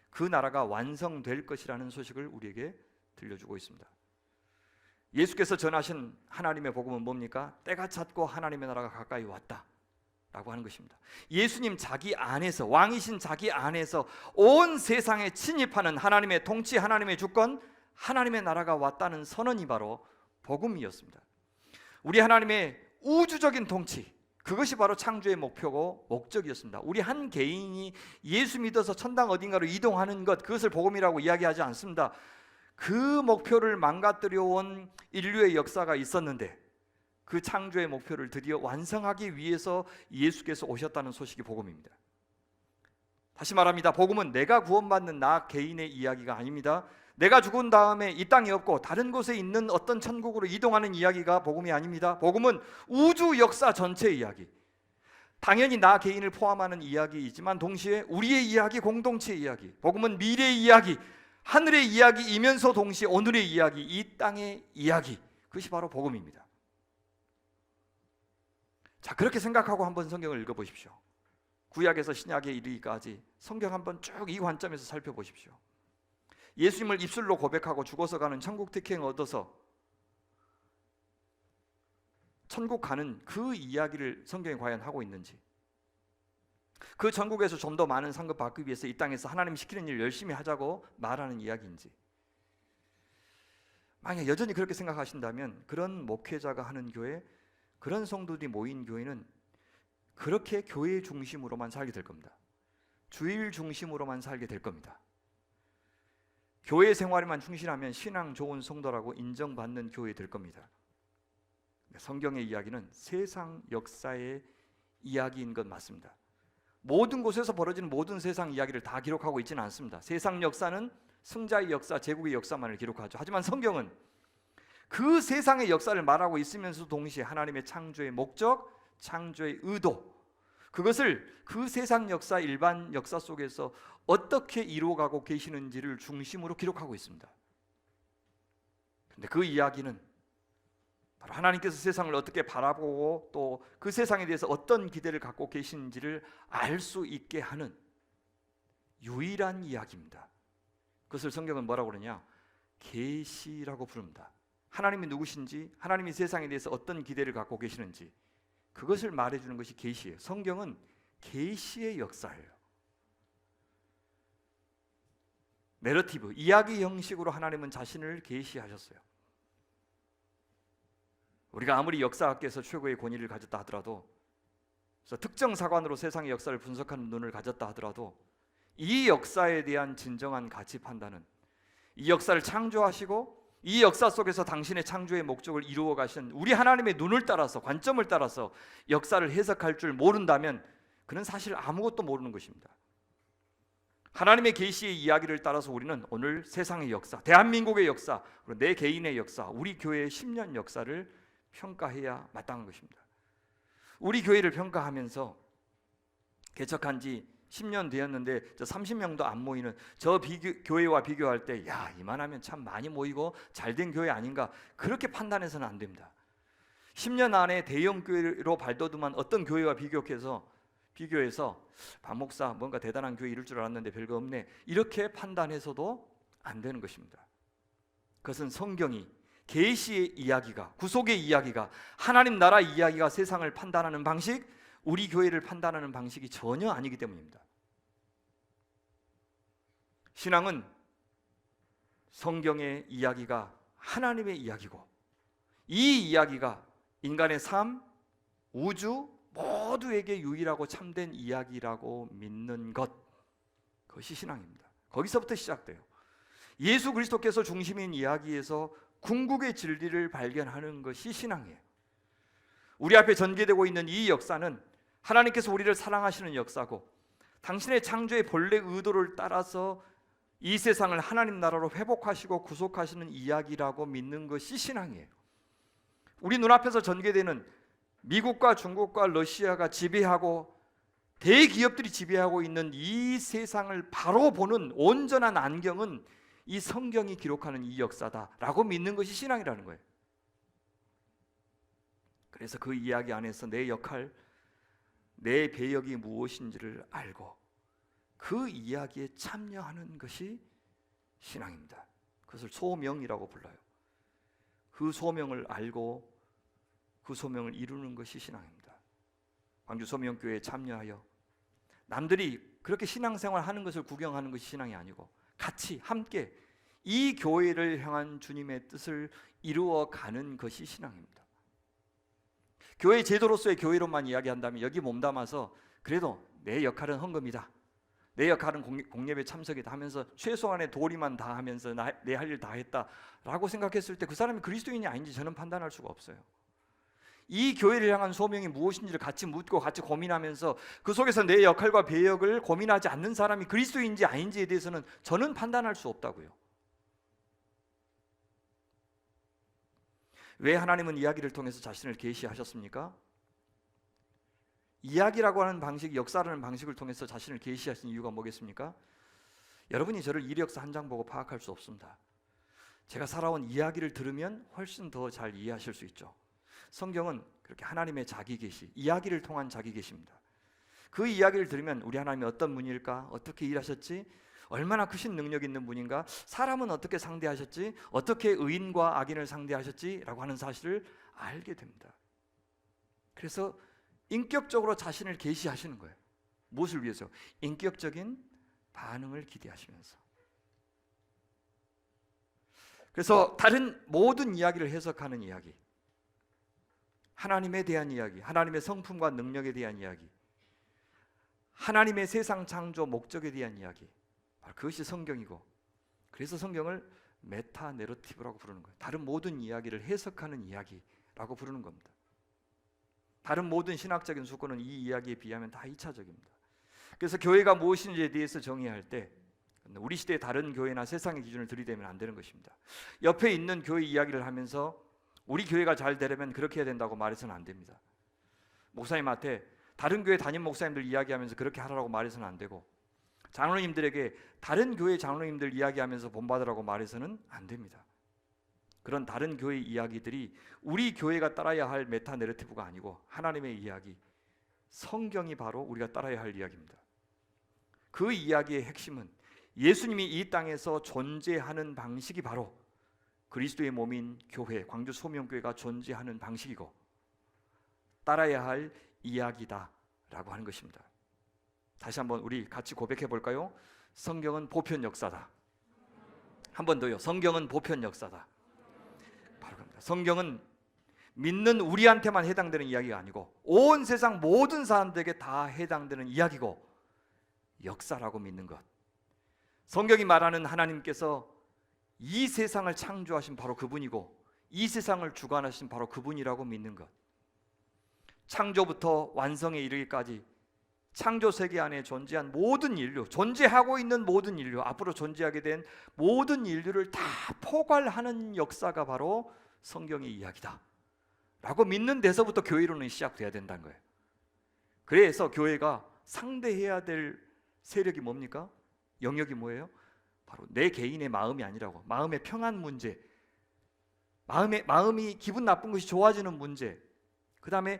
그 나라가 완성될 것이라는 소식을 우리에게 들려주고 있습니다. 예수께서 전하신 하나님의 복음은 뭡니까? 때가 찼고 하나님의 나라가 가까이 왔다 라고 하는 것입니다. 예수님 자기 안에서, 왕이신 자기 안에서 온 세상에 침입하는 하나님의 통치, 하나님의 주권, 하나님의 나라가 왔다는 선언이 바로 복음이었습니다. 우리 하나님의 우주적인 통치, 그것이 바로 창조의 목표고 목적이었습니다. 우리 한 개인이 예수 믿어서 천당 어딘가로 이동하는 것, 그것을 복음이라고 이야기하지 않습니다. 그 목표를 망가뜨려 온 인류의 역사가 있었는데 그 창조의 목표를 드디어 완성하기 위해서 예수께서 오셨다는 소식이 복음입니다. 다시 말합니다. 복음은 내가 구원받는 나 개인의 이야기가 아닙니다. 내가 죽은 다음에 이 땅이 없고 다른 곳에 있는 어떤 천국으로 이동하는 이야기가 복음이 아닙니다. 복음은 우주 역사 전체의 이야기, 당연히 나 개인을 포함하는 이야기이지만 동시에 우리의 이야기, 공동체의 이야기, 복음은 미래의 이야기, 하늘의 이야기이면서 동시에 오늘의 이야기, 이 땅의 이야기, 그것이 바로 복음입니다. 자, 그렇게 생각하고 한번 성경을 읽어보십시오. 구약에서 신약에 이르기까지 성경 한번 쭉 이 관점에서 살펴보십시오. 예수님을 입술로 고백하고 죽어서 가는 천국 특権얻어서 천국 가는 그 이야기를 성경이 과연 하고 있는지, 그 천국에서 좀 더 많은 상급 받기 위해서 이 땅에서 하나님 시키는 일 열심히 하자고 말하는 이야기인지, 만약 여전히 그렇게 생각하신다면 그런 목회자가 하는 교회, 그런 성도들이 모인 교회는 그렇게 교회 중심으로만 살게 될 겁니다. 주일 중심으로만 살게 될 겁니다. 교회 생활에만 충실하면 신앙 좋은 성도라고 인정받는 교회 될 겁니다. 성경의 이야기는 세상 역사의 이야기인 것 맞습니다. 모든 곳에서 벌어지는 모든 세상 이야기를 다 기록하고 있지는 않습니다. 세상 역사는 승자의 역사, 제국의 역사만을 기록하죠. 하지만 성경은 그 세상의 역사를 말하고 있으면서 동시에 하나님의 창조의 목적, 창조의 의도, 그것을 그 세상 역사, 일반 역사 속에서 어떻게 이루어가고 계시는지를 중심으로 기록하고 있습니다. 그런데 그 이야기는 바로 하나님께서 세상을 어떻게 바라보고 또 그 세상에 대해서 어떤 기대를 갖고 계시는지를 알 수 있게 하는 유일한 이야기입니다. 그것을 성경은 뭐라고 그러냐? 계시라고 부릅니다. 하나님이 누구신지, 하나님이 세상에 대해서 어떤 기대를 갖고 계시는지 그것을 말해주는 것이 계시예요. 성경은 계시의 역사예요. 내러티브, 이야기 형식으로 하나님은 자신을 계시하셨어요. 우리가 아무리 역사학계에서 최고의 권위를 가졌다 하더라도, 그래서 특정 사관으로 세상의 역사를 분석하는 눈을 가졌다 하더라도 이 역사에 대한 진정한 가치 판단은 이 역사를 창조하시고 이 역사 속에서 당신의 창조의 목적을 이루어 가신 우리 하나님의 눈을 따라서, 관점을 따라서 역사를 해석할 줄 모른다면 그는 사실 아무것도 모르는 것입니다. 하나님의 계시의 이야기를 따라서 우리는 오늘 세상의 역사, 대한민국의 역사, 그리고 내 개인의 역사, 우리 교회의 10년 역사를 평가해야 마땅한 것입니다. 우리 교회를 평가하면서 개척한 지 10년 되었는데 저 30명도 안 모이는 저 교회와 비교할 때 야, 이만하면 참 많이 모이고 잘된 교회 아닌가, 그렇게 판단해서는 안 됩니다. 10년 안에 대형 교회로 발돋움한 어떤 교회와 비교해서 박 목사 뭔가 대단한 교회 이룰 줄 알았는데 별거 없네, 이렇게 판단해서도 안 되는 것입니다. 그것은 성경이, 계시의 이야기가, 구속의 이야기가, 하나님 나라 이야기가 세상을 판단하는 방식, 우리 교회를 판단하는 방식이 전혀 아니기 때문입니다. 신앙은 성경의 이야기가 하나님의 이야기고, 이 이야기가 인간의 삶, 우주 모두에게 유일하고 참된 이야기라고 믿는 것, 그것이 신앙입니다. 거기서부터 시작돼요. 예수 그리스도께서 중심인 이야기에서 궁극의 진리를 발견하는 것이 신앙이에요. 우리 앞에 전개되고 있는 이 역사는 하나님께서 우리를 사랑하시는 역사고, 당신의 창조의 본래 의도를 따라서 이 세상을 하나님 나라로 회복하시고 구속하시는 이야기라고 믿는 것이 신앙이에요. 우리 눈앞에서 전개되는 미국과 중국과 러시아가 지배하고 대기업들이 지배하고 있는 이 세상을 바로 보는 온전한 안경은 이 성경이 기록하는 이 역사다라고 믿는 것이 신앙이라는 거예요. 그래서 그 이야기 안에서 내 역할, 내 배역이 무엇인지를 알고 그 이야기에 참여하는 것이 신앙입니다. 그것을 소명이라고 불러요. 그 소명을 알고 그 소명을 이루는 것이 신앙입니다. 광주 소명교회에 참여하여 남들이 그렇게 신앙생활 하는 것을 구경하는 것이 신앙이 아니고, 같이 함께 이 교회를 향한 주님의 뜻을 이루어가는 것이 신앙입니다. 교회 제도로서의 교회로만 이야기한다면 여기 몸담아서 그래도 내 역할은 헌금이다, 내 역할은 공예배 참석이다 하면서 최소한의 도리만 다 하면서 내 할 일 다 했다라고 생각했을 때 그 사람이 그리스도인이 아닌지 저는 판단할 수가 없어요. 이 교회를 향한 소명이 무엇인지를 같이 묻고 같이 고민하면서 그 속에서 내 역할과 배역을 고민하지 않는 사람이 그리스도인지 아닌지에 대해서는 저는 판단할 수 없다고요. 왜 하나님은 이야기를 통해서 자신을 계시하셨습니까? 이야기라고 하는 방식, 역사라는 방식을 통해서 자신을 계시하신 이유가 뭐겠습니까? 여러분이 저를 이력서 한 장 보고 파악할 수 없습니다. 제가 살아온 이야기를 들으면 훨씬 더 잘 이해하실 수 있죠. 성경은 그렇게 하나님의 자기 계시, 이야기를 통한 자기 계시입니다. 그 이야기를 들으면 우리 하나님이 어떤 분일까? 어떻게 일하셨지? 얼마나 크신 능력 있는 분인가? 사람은 어떻게 상대하셨지? 어떻게 의인과 악인을 상대하셨지? 라고 하는 사실을 알게 됩니다. 그래서 인격적으로 자신을 계시하시는 거예요. 무엇을 위해서? 인격적인 반응을 기대하시면서. 그래서 다른 모든 이야기를 해석하는 이야기, 하나님에 대한 이야기, 하나님의 성품과 능력에 대한 이야기, 하나님의 세상 창조 목적에 대한 이야기, 그것이 성경이고, 그래서 성경을 메타 내러티브라고 부르는 거예요. 다른 모든 이야기를 해석하는 이야기라고 부르는 겁니다. 다른 모든 신학적인 수권은 이 이야기에 비하면 다 2차적입니다. 그래서 교회가 무엇인지에 대해서 정의할 때 우리 시대의 다른 교회나 세상의 기준을 들이대면 안 되는 것입니다. 옆에 있는 교회 이야기를 하면서 우리 교회가 잘 되려면 그렇게 해야 된다고 말해서는 안 됩니다. 목사님한테 다른 교회 담임 목사님들 이야기하면서 그렇게 하라고 말해서는 안 되고, 장로님들에게 다른 교회 장로님들 이야기하면서 본받으라고 말해서는 안 됩니다. 그런 다른 교회 이야기들이 우리 교회가 따라야 할 메타 내러티브가 아니고 하나님의 이야기, 성경이 바로 우리가 따라야 할 이야기입니다. 그 이야기의 핵심은 예수님이 이 땅에서 존재하는 방식이 바로 그리스도의 몸인 교회, 광주 소명교회가 존재하는 방식이고 따라야 할 이야기다라고 하는 것입니다. 다시 한번 우리 같이 고백해 볼까요? 성경은 보편 역사다. 한 번 더요. 성경은 보편 역사다. 바로 그럽니다. 성경은 믿는 우리한테만 해당되는 이야기가 아니고 온 세상 모든 사람들에게 다 해당되는 이야기고 역사라고 믿는 것. 성경이 말하는 하나님께서 이 세상을 창조하신 바로 그분이고 이 세상을 주관하신 바로 그분이라고 믿는 것. 창조부터 완성에 이르기까지 창조 세계 안에 존재한 모든 인류, 존재하고 있는 모든 인류, 앞으로 존재하게 된 모든 인류를 다 포괄하는 역사가 바로 성경의 이야기다 라고 믿는 데서부터 교회 이론은 시작돼야 된다는 거예요. 그래서 교회가 상대해야 될 세력이 뭡니까? 영역이 뭐예요? 바로 내 개인의 마음이 아니라고. 마음의 평안 문제, 마음이 기분 나쁜 것이 좋아지는 문제, 그 다음에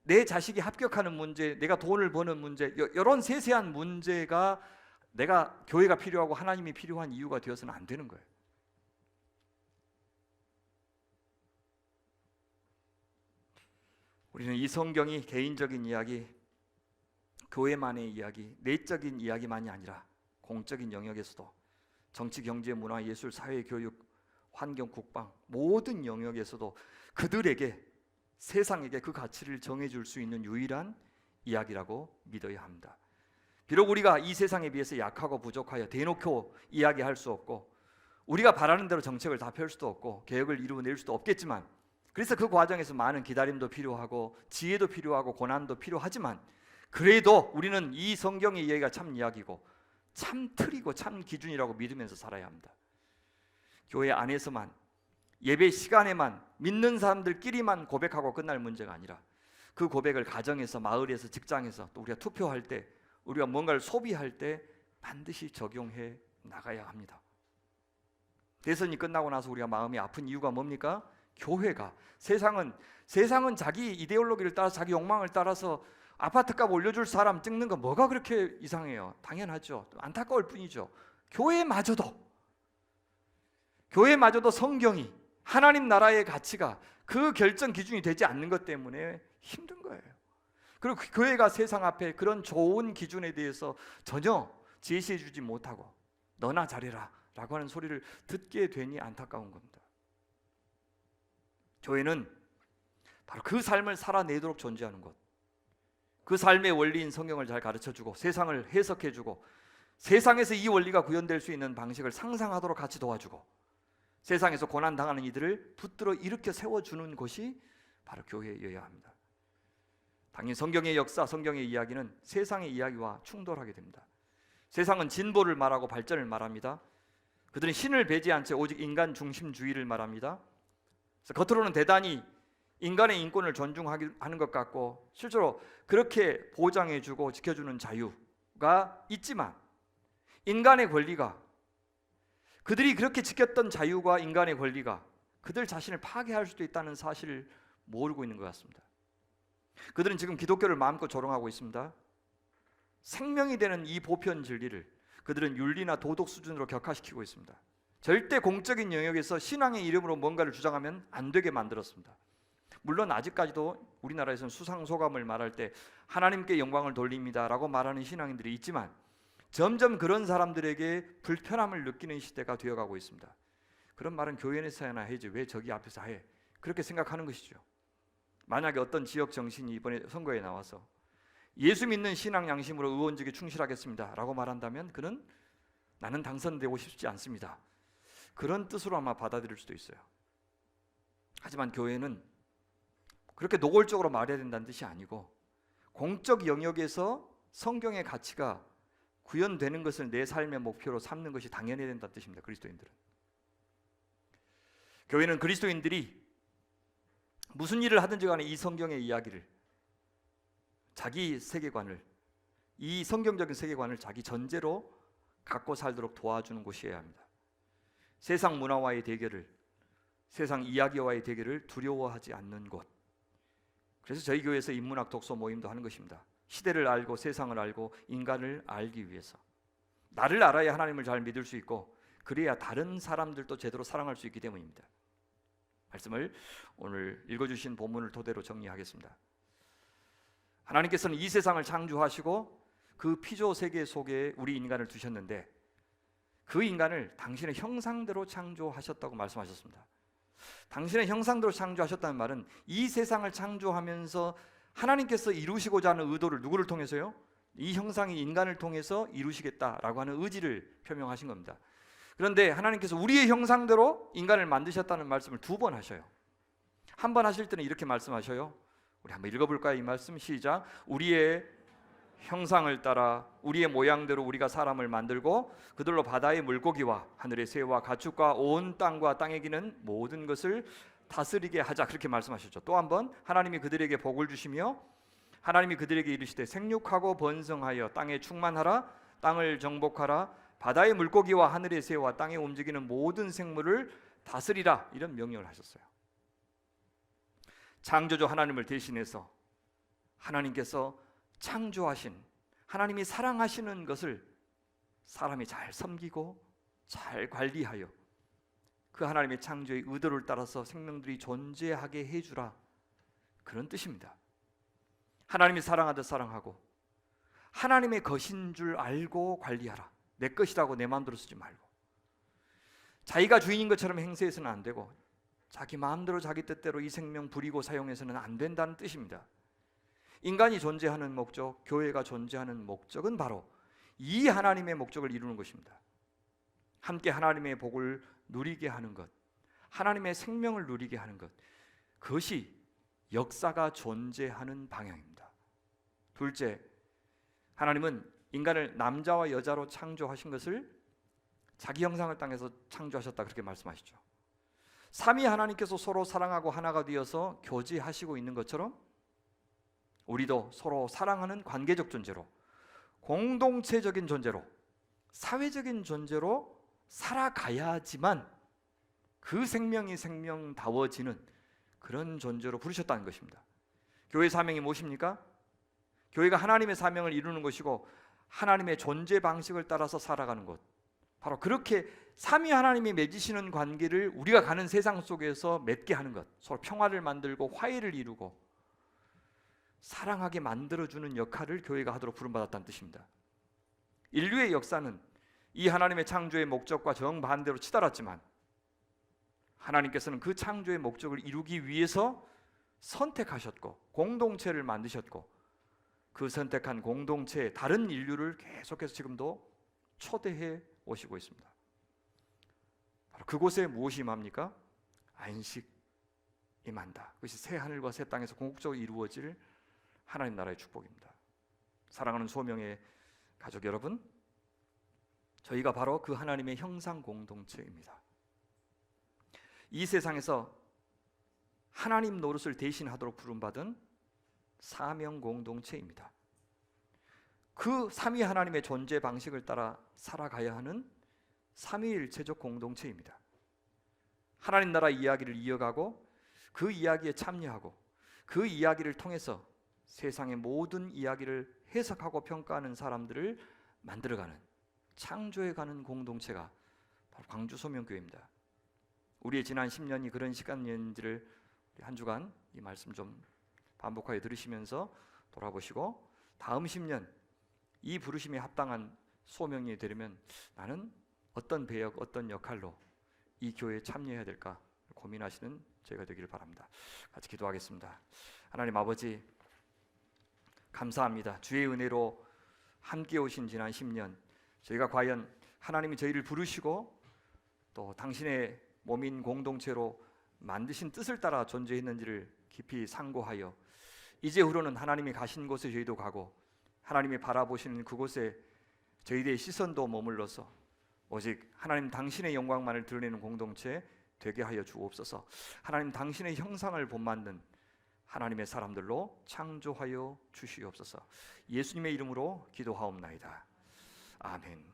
내 자식이 합격하는 문제, 내가 돈을 버는 문제, 이런 세세한 문제가 내가 교회가 필요하고 하나님이 필요한 이유가 되어서는 안 되는 거예요. 우리는 이 성경이 개인적인 이야기, 교회만의 이야기, 내적인 이야기만이 아니라 공적인 영역에서도 정치, 경제, 문화, 예술, 사회, 교육, 환경, 국방 모든 영역에서도 그들에게, 세상에게 그 가치를 정해줄 수 있는 유일한 이야기라고 믿어야 합니다. 비록 우리가 이 세상에 비해서 약하고 부족하여 대놓고 이야기할 수 없고 우리가 바라는 대로 정책을 다 펼 수도 없고 계획을 이루어낼 수도 없겠지만, 그래서 그 과정에서 많은 기다림도 필요하고 지혜도 필요하고 고난도 필요하지만, 그래도 우리는 이 성경의 이야기가 참 이야기고 참 틀이고 참 기준이라고 믿으면서 살아야 합니다. 교회 안에서만, 예배 시간에만, 믿는 사람들끼리만 고백하고 끝날 문제가 아니라 그 고백을 가정에서, 마을에서, 직장에서, 또 우리가 투표할 때, 우리가 뭔가를 소비할 때 반드시 적용해 나가야 합니다. 대선이 끝나고 나서 우리가 마음이 아픈 이유가 뭡니까? 교회가, 세상은 자기 이데올로기를 따라서, 자기 욕망을 따라서 아파트값 올려줄 사람 찍는 거 뭐가 그렇게 이상해요? 당연하죠. 안타까울 뿐이죠. 교회마저도 성경이, 하나님 나라의 가치가 그 결정 기준이 되지 않는 것 때문에 힘든 거예요. 그리고 교회가 세상 앞에 그런 좋은 기준에 대해서 전혀 제시해 주지 못하고 너나 잘해라 라고 하는 소리를 듣게 되니 안타까운 겁니다. 교회는 바로 그 삶을 살아내도록 존재하는 것, 그 삶의 원리인 성경을 잘 가르쳐주고 세상을 해석해주고 세상에서 이 원리가 구현될 수 있는 방식을 상상하도록 같이 도와주고 세상에서 고난당하는 이들을 붙들어 일으켜 세워주는 것이 바로 교회여야 합니다. 당연히 성경의 역사, 성경의 이야기는 세상의 이야기와 충돌하게 됩니다. 세상은 진보를 말하고 발전을 말합니다. 그들은 신을 배제한 채 오직 인간 중심주의를 말합니다. 그래서 겉으로는 대단히 인간의 인권을 존중하는 것 같고 실제로 그렇게 보장해주고 지켜주는 자유가 있지만, 인간의 권리가, 그들이 그렇게 지켰던 자유가, 인간의 권리가 그들 자신을 파괴할 수도 있다는 사실을 모르고 있는 것 같습니다. 그들은 지금 기독교를 마음껏 조롱하고 있습니다. 생명이 되는 이 보편 진리를 그들은 윤리나 도덕 수준으로 격화시키고 있습니다. 절대 공적인 영역에서 신앙의 이름으로 뭔가를 주장하면 안 되게 만들었습니다. 물론 아직까지도 우리나라에서는 수상소감을 말할 때 하나님께 영광을 돌립니다 라고 말하는 신앙인들이 있지만, 점점 그런 사람들에게 불편함을 느끼는 시대가 되어가고 있습니다. 그런 말은 교회에서 해야 해야지 왜 저기 앞에서 해, 그렇게 생각하는 것이죠. 만약에 어떤 지역 정신이 이번에 선거에 나와서 예수 믿는 신앙 양심으로 의원직에 충실하겠습니다 라고 말한다면 그는 나는 당선되고 싶지 않습니다, 그런 뜻으로 아마 받아들일 수도 있어요. 하지만 교회는 그렇게 노골적으로 말해야 된다는 뜻이 아니고, 공적 영역에서 성경의 가치가 구현되는 것을 내 삶의 목표로 삼는 것이 당연해야 된다는 뜻입니다. 그리스도인들은, 교회는 그리스도인들이 무슨 일을 하든지 간에 이 성경의 이야기를, 자기 세계관을, 이 성경적인 세계관을 자기 전제로 갖고 살도록 도와주는 곳이어야 합니다. 세상 문화와의 대결을, 세상 이야기와의 대결을 두려워하지 않는 곳. 그래서 저희 교회에서 인문학 독서 모임도 하는 것입니다. 시대를 알고 세상을 알고 인간을 알기 위해서. 나를 알아야 하나님을 잘 믿을 수 있고 그래야 다른 사람들도 제대로 사랑할 수 있기 때문입니다. 말씀을 오늘 읽어주신 본문을 토대로 정리하겠습니다. 하나님께서는 이 세상을 창조하시고 그 피조 세계 속에 우리 인간을 두셨는데 그 인간을 당신의 형상대로 창조하셨다고 말씀하셨습니다. 당신의 형상대로 창조하셨다는 말은 이 세상을 창조하면서 하나님께서 이루시고자 하는 의도를 누구를 통해서요? 이 형상이 인간을 통해서 이루시겠다라고 하는 의지를 표명하신 겁니다. 그런데 하나님께서 우리의 형상대로 인간을 만드셨다는 말씀을 두 번 하셔요. 한 번 하실 때는 이렇게 말씀하셔요. 우리 한번 읽어볼까요? 이 말씀 시작. 우리의 형상을 따라 우리의 모양대로 우리가 사람을 만들고 그들로 바다의 물고기와 하늘의 새와 가축과 온 땅과 땅에 기는 모든 것을 다스리게 하자 그렇게 말씀하셨죠. 또 한번 하나님이 그들에게 복을 주시며 하나님이 그들에게 이르시되 생육하고 번성하여 땅에 충만하라 땅을 정복하라 바다의 물고기와 하늘의 새와 땅에 움직이는 모든 생물을 다스리라 이런 명령을 하셨어요. 창조주 하나님을 대신해서 하나님께서 창조하신 하나님이 사랑하시는 것을 사람이 잘 섬기고 잘 관리하여 그 하나님의 창조의 의도를 따라서 생명들이 존재하게 해주라 그런 뜻입니다. 하나님이 사랑하듯 사랑하고 하나님의 것인 줄 알고 관리하라. 내 것이라고 내 마음대로 쓰지 말고 자기가 주인인 것처럼 행세해서는 안 되고 자기 마음대로 자기 뜻대로 이 생명 부리고 사용해서는 안 된다는 뜻입니다. 인간이 존재하는 목적, 교회가 존재하는 목적은 바로 이 하나님의 목적을 이루는 것입니다. 함께 하나님의 복을 누리게 하는 것, 하나님의 생명을 누리게 하는 것, 그것이 역사가 존재하는 방향입니다. 둘째, 하나님은 인간을 남자와 여자로 창조하신 것을 자기 형상을 땅에서 창조하셨다 그렇게 말씀하시죠. 삼위 하나님께서 서로 사랑하고 하나가 되어서 교제하시고 있는 것처럼 우리도 서로 사랑하는 관계적 존재로 공동체적인 존재로 사회적인 존재로 살아가야지만 그 생명이 생명다워지는 그런 존재로 부르셨다는 것입니다. 교회 사명이 무엇입니까? 교회가 하나님의 사명을 이루는 것이고 하나님의 존재 방식을 따라서 살아가는 것, 바로 그렇게 삼위 하나님이 맺으시는 관계를 우리가 가는 세상 속에서 맺게 하는 것, 서로 평화를 만들고 화해를 이루고 사랑하게 만들어주는 역할을 교회가 하도록 부름받았다는 뜻입니다. 인류의 역사는 이 하나님의 창조의 목적과 정반대로 치달았지만 하나님께서는 그 창조의 목적을 이루기 위해서 선택하셨고 공동체를 만드셨고 그 선택한 공동체의 다른 인류를 계속해서 지금도 초대해 오시고 있습니다. 바로 그곳에 무엇이 임합니까? 안식이 임한다. 그것이 새 하늘과 새 땅에서 궁극적으로 이루어질 하나님 나라의 축복입니다. 사랑하는 소명의 가족 여러분, 저희가 바로 그 하나님의 형상 공동체입니다. 이 세상에서 하나님 노릇을 대신하도록 부름받은 사명 공동체입니다. 그 삼위 하나님의 존재 방식을 따라 살아가야 하는 삼위일체적 공동체입니다. 하나님 나라 이야기를 이어가고 그 이야기에 참여하고 그 이야기를 통해서 세상의 모든 이야기를 해석하고 평가하는 사람들을 만들어가는 창조해가는 공동체가 바로 광주소명교회입니다. 우리의 지난 10년이 그런 시간이었는지를 한 주간 이 말씀 좀 반복하여 들으시면서 돌아보시고 다음 10년 이 부르심에 합당한 소명이 되려면 나는 어떤 배역, 어떤 역할로 이 교회에 참여해야 될까 고민하시는 저희가 되기를 바랍니다. 같이 기도하겠습니다. 하나님 아버지 감사합니다. 주의 은혜로 함께 오신 지난 10년 저희가 과연 하나님이 저희를 부르시고 또 당신의 몸인 공동체로 만드신 뜻을 따라 존재했는지를 깊이 상고하여 이제후로는 하나님이 가신 곳에 저희도 가고 하나님이 바라보시는 그곳에 저희들의 시선도 머물러서 오직 하나님 당신의 영광만을 드러내는 공동체 되게 하여 주옵소서. 하나님 당신의 형상을 본받는 하나님의 사람들로 창조하여 주시옵소서. 예수님의 이름으로 기도하옵나이다. 아멘.